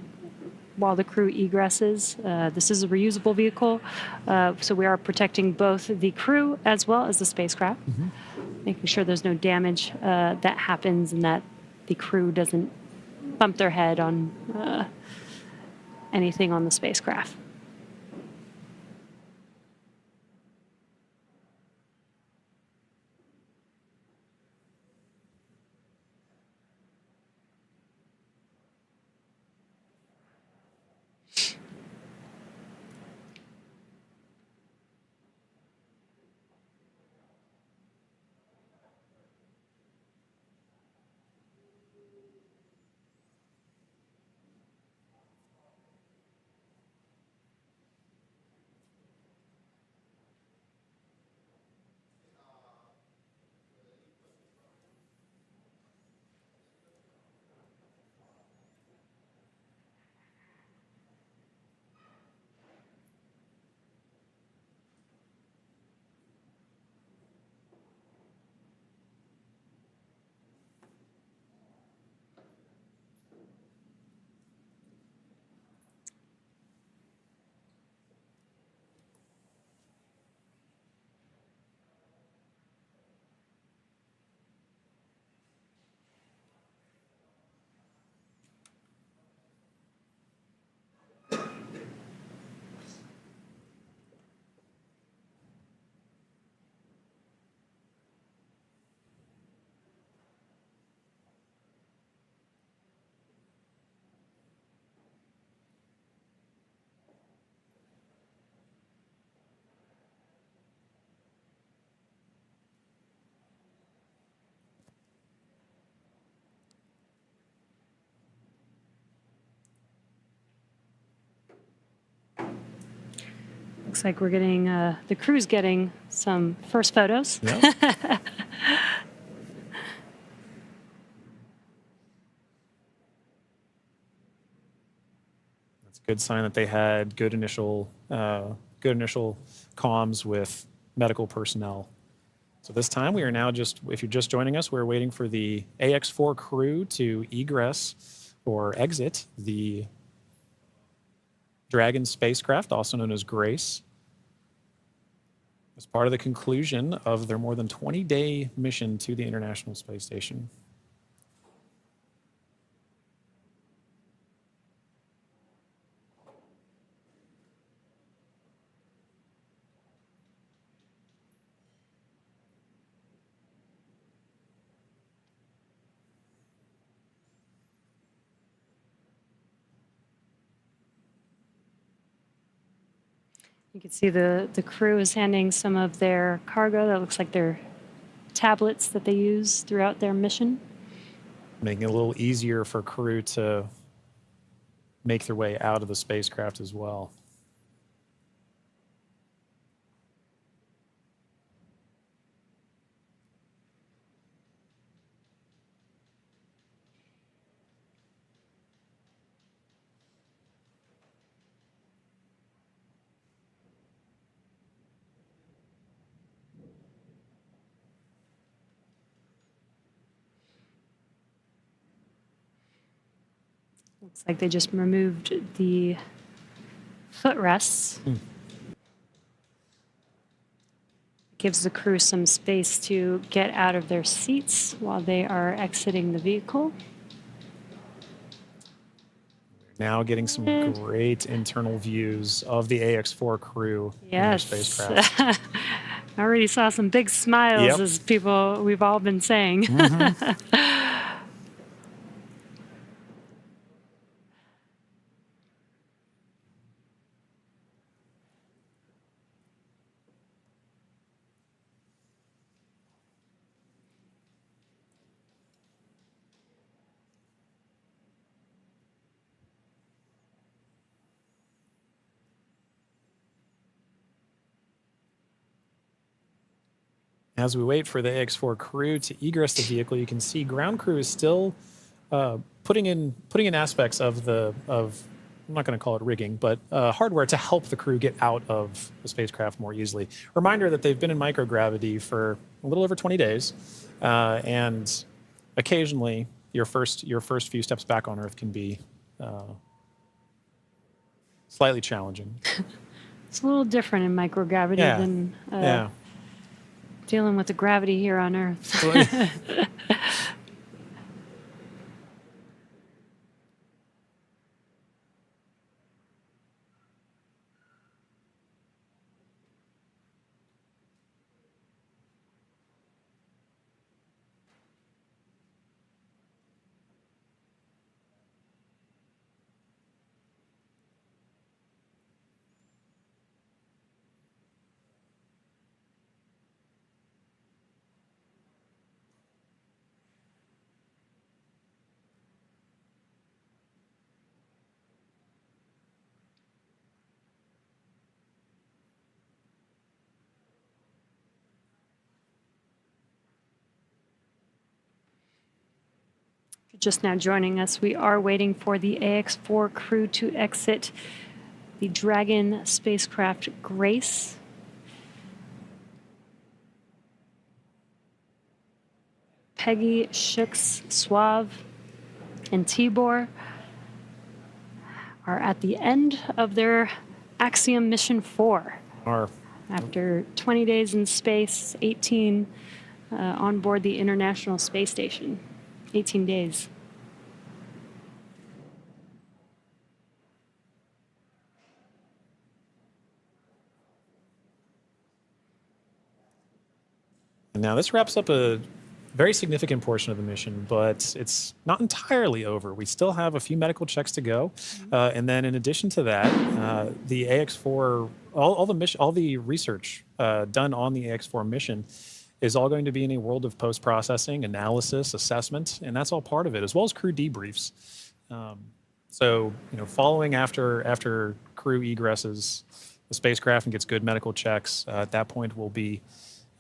while the crew egresses. This is a reusable vehicle, so we are protecting both the crew as well as the spacecraft, making sure there's no damage that happens and that the crew doesn't bump their head on anything on the spacecraft. Looks like we're getting, the crew's getting some first photos. Yep. That's a good sign that they had good initial comms with medical personnel. So this time we are now just, if you're just joining us, we're waiting for the AX4 crew to egress or exit the Dragon spacecraft, also known as Grace, as part of the conclusion of their more than 20-day mission to the International Space Station. You can see the crew is handing some of their cargo. That looks like their tablets that they use throughout their mission. Making it a little easier for crew to make their way out of the spacecraft as well. Looks like they just removed the footrests. Gives the crew some space to get out of their seats while they are exiting the vehicle. Now getting some great internal views of the AX4 crew in their Yes. spacecraft. I already saw some big smiles Yep. as people we've all been saying. As we wait for the AX4 crew to egress the vehicle, you can see ground crew is still putting in aspects of I'm not going to call it rigging, but hardware to help the crew get out of the spacecraft more easily. Reminder that they've been in microgravity for a little over 20 days, and occasionally your first few steps back on Earth can be slightly challenging. It's a little different in microgravity than dealing with the gravity here on Earth. Just now joining us, we are waiting for the AX4 crew to exit the Dragon spacecraft Grace. Peggy, Shooks, Suave, and Tibor are at the end of their Axiom Mission 4. After 20 days in space, 18 on board the International Space Station. 18 days. And now this wraps up a very significant portion of the mission, but it's not entirely over. We still have a few medical checks to go, and then in addition to that, the AX4, all the research done on the AX4 mission is all going to be in a world of post-processing, analysis, assessment, and that's all part of it, as well as crew debriefs. So, following after crew egresses the spacecraft and gets good medical checks, at that point we'll be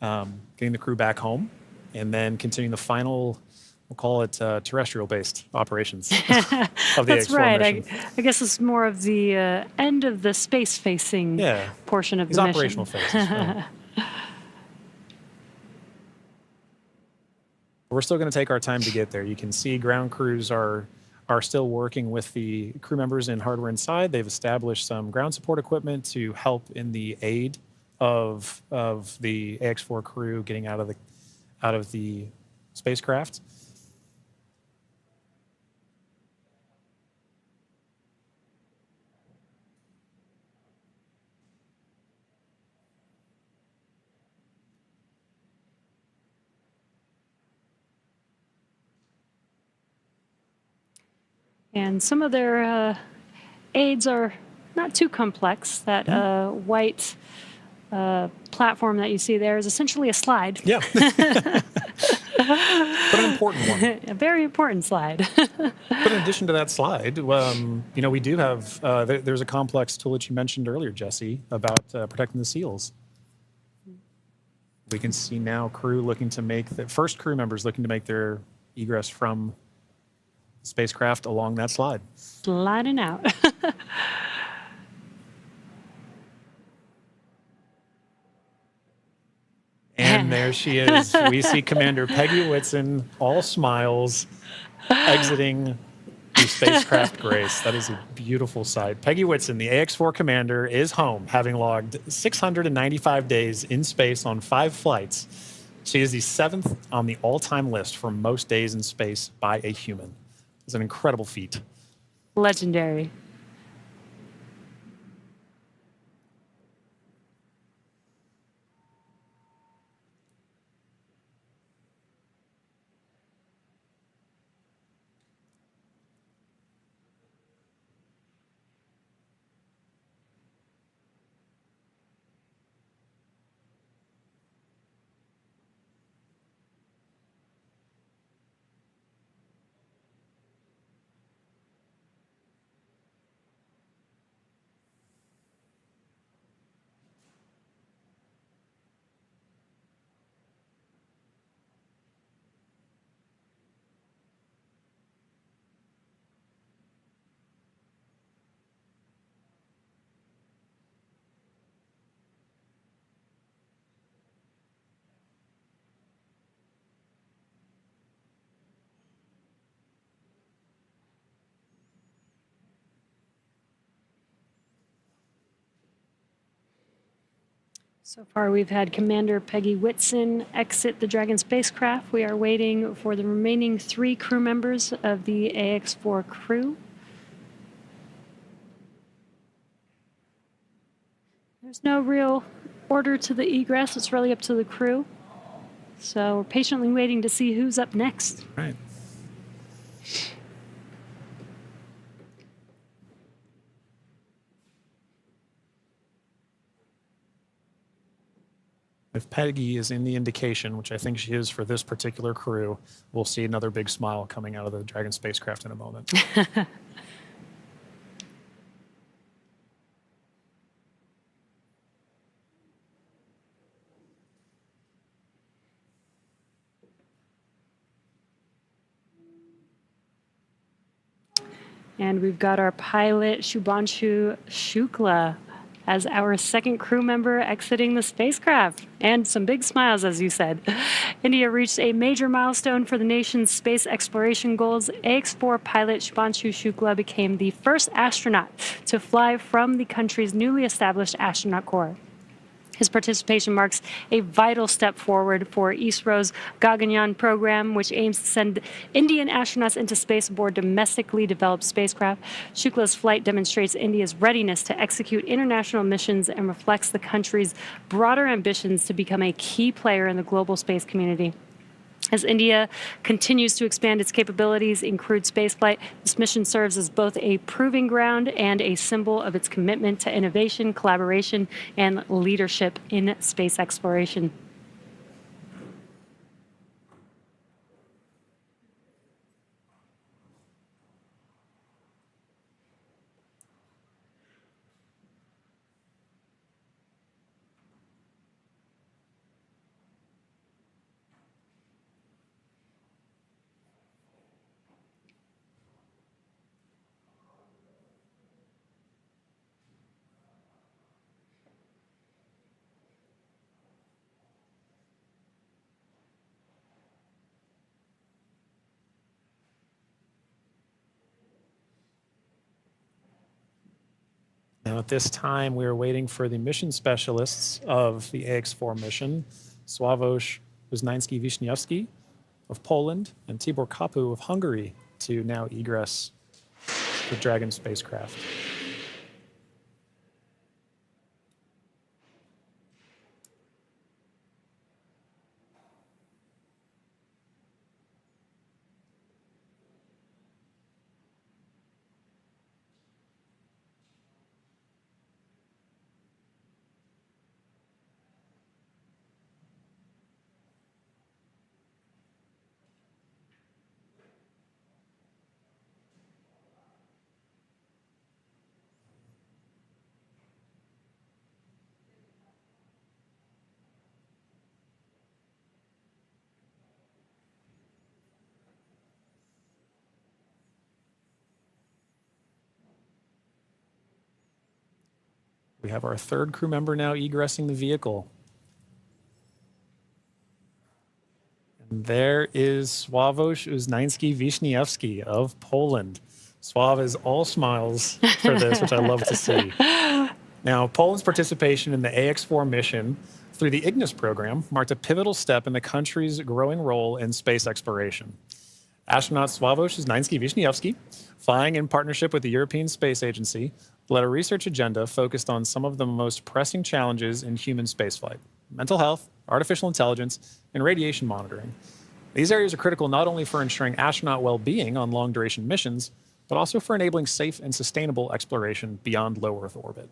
getting the crew back home, and then continuing the final, we'll call it terrestrial-based operations of the That's AX4 right. mission. I guess it's more of the end of the space-facing portion of the mission. Operational phases. Right. We're still going to take our time to get there. You can see ground crews are still working with the crew members and hardware inside. They've established some ground support equipment to help in the aid of the AX4 crew getting out of the spacecraft. And some of their aids are not too complex. That white platform that you see there is essentially a slide. Yeah. But an important one. A very important slide. But in addition to that slide, we do have, there's a complex tool that you mentioned earlier, Jesse, about protecting the seals. We can see now crew looking to make, first crew members looking to make their egress from spacecraft along that slide. Sliding out. And there she is. We see Commander Peggy Whitson, all smiles, exiting the spacecraft Grace. That is a beautiful sight. Peggy Whitson, the AX-4 commander, is home, having logged 695 days in space on 5 flights. She is the 7th on the all-time list for most days in space by a human. It's an incredible feat. Legendary. So far, we've had Commander Peggy Whitson exit the Dragon spacecraft. We are waiting for the remaining 3 crew members of the AX-4 crew. There's no real order to the egress. It's really up to the crew. So we're patiently waiting to see who's up next. Right. If Peggy is in the indication, which I think she is for this particular crew, we'll see another big smile coming out of the Dragon spacecraft in a moment. And we've got our pilot, Shubhanshu Shukla, as our second crew member exiting the spacecraft. And some big smiles, as you said. India reached a major milestone for the nation's space exploration goals. AX-4 pilot Shubhanshu Shukla became the first astronaut to fly from the country's newly established astronaut corps. His participation marks a vital step forward for ISRO's Gaganyaan program, which aims to send Indian astronauts into space aboard domestically developed spacecraft. Shukla's flight demonstrates India's readiness to execute international missions and reflects the country's broader ambitions to become a key player in the global space community. As India continues to expand its capabilities in crewed spaceflight, this mission serves as both a proving ground and a symbol of its commitment to innovation, collaboration, and leadership in space exploration. Now, at this time, we are waiting for the mission specialists of the AX-4 mission, Sławomir Uznański-Wiśniewski of Poland and Tibor Kapu of Hungary, to now egress the Dragon spacecraft. We have our third crew member now egressing the vehicle. And there is Sławomir Uznański-Wiśniewski of Poland. Sław is all smiles for this, which I love to see. Now, Poland's participation in the AX4 mission through the Ignis program marked a pivotal step in the country's growing role in space exploration. Astronaut Sławomir Uznański-Wiśniewski, flying in partnership with the European Space Agency, led a research agenda focused on some of the most pressing challenges in human spaceflight: mental health, artificial intelligence, and radiation monitoring. These areas are critical not only for ensuring astronaut well-being on long-duration missions, but also for enabling safe and sustainable exploration beyond low Earth orbit.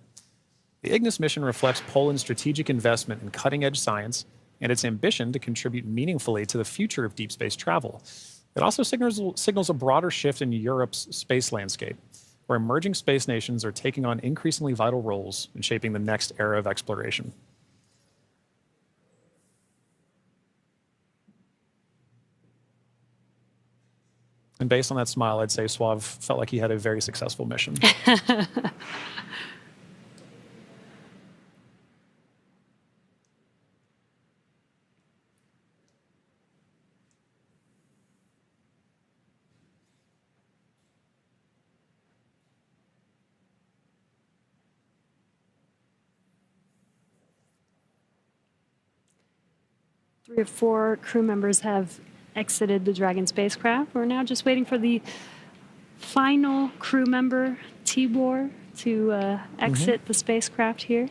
The Ignis mission reflects Poland's strategic investment in cutting-edge science and its ambition to contribute meaningfully to the future of deep space travel. It also signals a broader shift in Europe's space landscape, where emerging space nations are taking on increasingly vital roles in shaping the next era of exploration. And based on that smile, I'd say Sław felt like he had a very successful mission. 3 or 4 crew members have exited the Dragon spacecraft. We're now just waiting for the final crew member, Tibor, to exit the spacecraft here.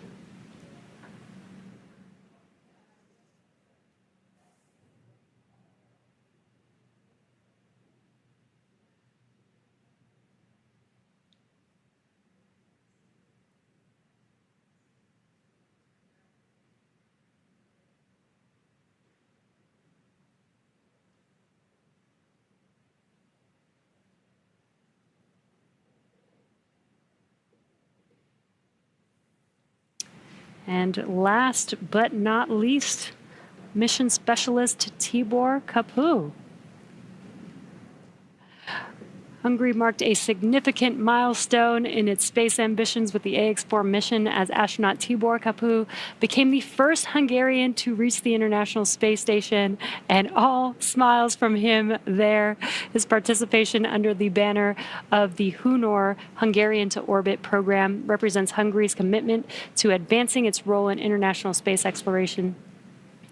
And last but not least, mission specialist Tibor Kapu. Hungary marked a significant milestone in its space ambitions with the AX4 mission as astronaut Tibor Kapu became the first Hungarian to reach the International Space Station, and all smiles from him there. His participation under the banner of the Hunor Hungarian to Orbit program represents Hungary's commitment to advancing its role in international space exploration.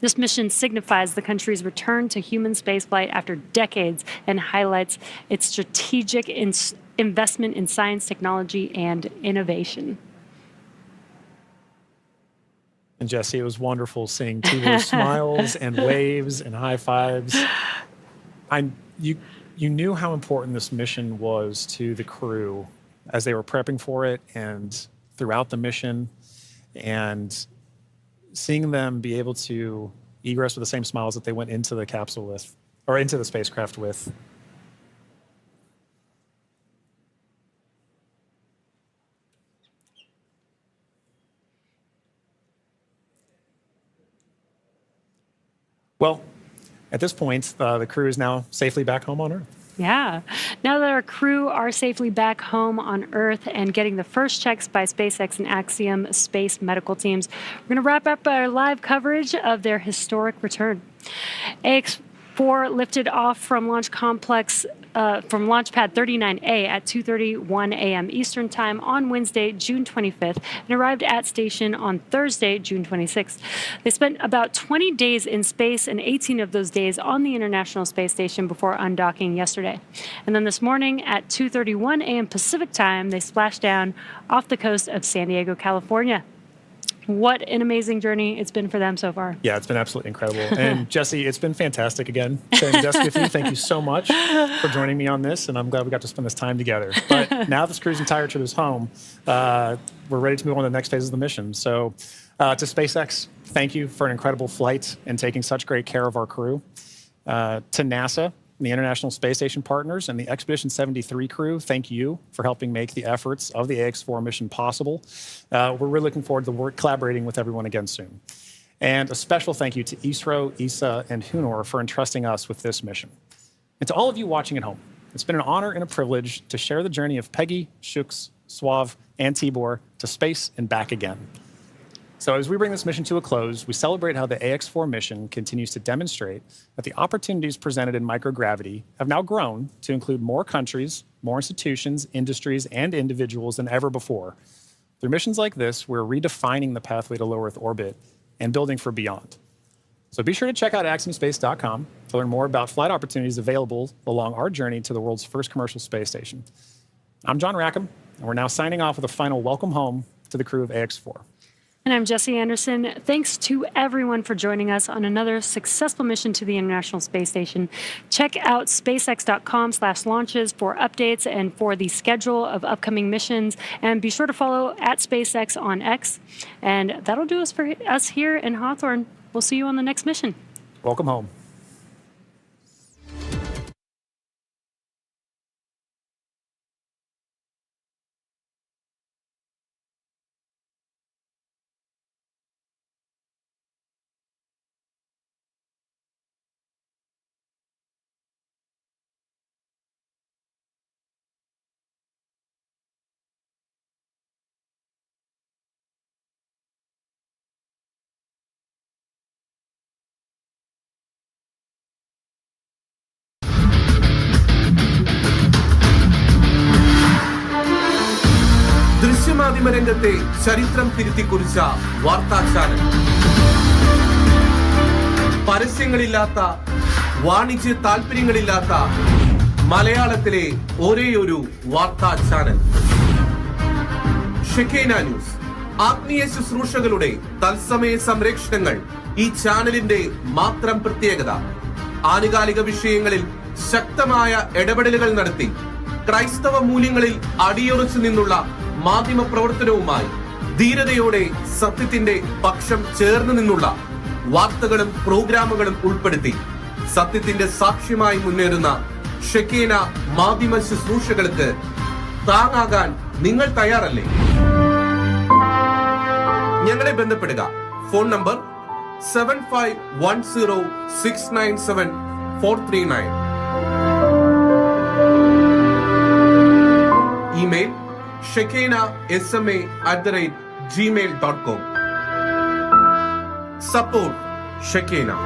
This mission signifies the country's return to human spaceflight after decades and highlights its strategic investment in science, technology, and innovation. And Jesse, it was wonderful seeing Tibor's smiles and waves and high fives. You knew how important this mission was to the crew as they were prepping for it and throughout the mission. And seeing them be able to egress with the same smiles that they went into the capsule with, or into the spacecraft with. Well, at this point, the crew is now safely back home on Earth. Yeah. Now that our crew are safely back home on Earth and getting the first checks by SpaceX and Axiom space medical teams, we're going to wrap up our live coverage of their historic return. AX4 lifted off from Launch Complex, from Launch Pad 39A at 2:31 a.m. Eastern Time on Wednesday, June 25th, and arrived at station on Thursday, June 26th. They spent about 20 days in space and 18 of those days on the International Space Station before undocking yesterday. And then this morning at 2:31 a.m. Pacific Time, they splashed down off the coast of San Diego, California. What an amazing journey it's been for them so far. Yeah, it's been absolutely incredible. And Jesse, it's been fantastic again sharing desk with you. Thank you so much for joining me on this, and I'm glad we got to spend this time together. But now this crew's entire trip is home, we're ready to move on to the next phase of the mission. So to SpaceX, thank you for an incredible flight and taking such great care of our crew. To NASA, the International Space Station partners, and the Expedition 73 crew, thank you for helping make the efforts of the AX4 mission possible. We're really looking forward to collaborating with everyone again soon. And a special thank you to ISRO, ESA, and Hunor for entrusting us with this mission. And to all of you watching at home, It's been an honor and a privilege to share the journey of Peggy, Shooks, Suave, and Tibor to space and back again. So as we bring this mission to a close, we celebrate how the AX-4 mission continues to demonstrate that the opportunities presented in microgravity have now grown to include more countries, more institutions, industries, and individuals than ever before. Through missions like this, we're redefining the pathway to low Earth orbit and building for beyond. So be sure to check out axiomspace.com to learn more about flight opportunities available along our journey to the world's first commercial space station. I'm John Rackham, and we're now signing off with a final welcome home to the crew of AX-4. And I'm Jesse Anderson. Thanks to everyone for joining us on another successful mission to the International Space Station. Check out spacex.com/launches for updates and for the schedule of upcoming missions. And be sure to follow @SpaceX on X. And that'll do us for us here in Hawthorne. We'll see you on the next mission. Welcome home. ദൃശ്യമാധ്യമരംഗത്തെ ചരിത്രം തിരുത്തിക്കുറിച്ച വാർത്താ channel. പരസ്യങ്ങളില്ലാത്ത, വാണിജ്യ താല്പര്യങ്ങളില്ലാത്ത മലയാളത്തിലെ ഒരേയൊരു വാർത്താ channel Shekinah news. ആത്മീയ ശുശ്രൂഷകളുടെ തത്സമയ സംരക്ഷണങ്ങൾ ഈ ചാനലിന്റെ മാത്രം പ്രത്യേകത. ആനുകാലിക വിഷയങ്ങളിൽ ശക്തമായ ഇടപെടലുകൾ നടത്തി ക്രൈസ്തവ മൂല്യങ്ങളിൽ അടിയുറച്ചു നിന്നുള്ള മാധ്യമ പ്രവർത്തനവുമായി ധീരതയോടെ സത്യത്തിന്റെ പക്ഷം ചേർന്ന് നിന്നുള്ള വാർത്തകളും പ്രോഗ്രാമുകളും ഉൾപ്പെടുത്തി സത്യത്തിന്റെ സാക്ഷ്യമായി മുന്നേറുന്ന ഷെക്കീന മാധ്യമ ശുശ്രൂഷകൾക്ക് താങ്ങാകാൻ നിങ്ങൾ തയ്യാറല്ലേ? ഞങ്ങളെ ബന്ധപ്പെടുക. Phone number 7510697439. Email shekinah@gmail.com. Support Shekinah.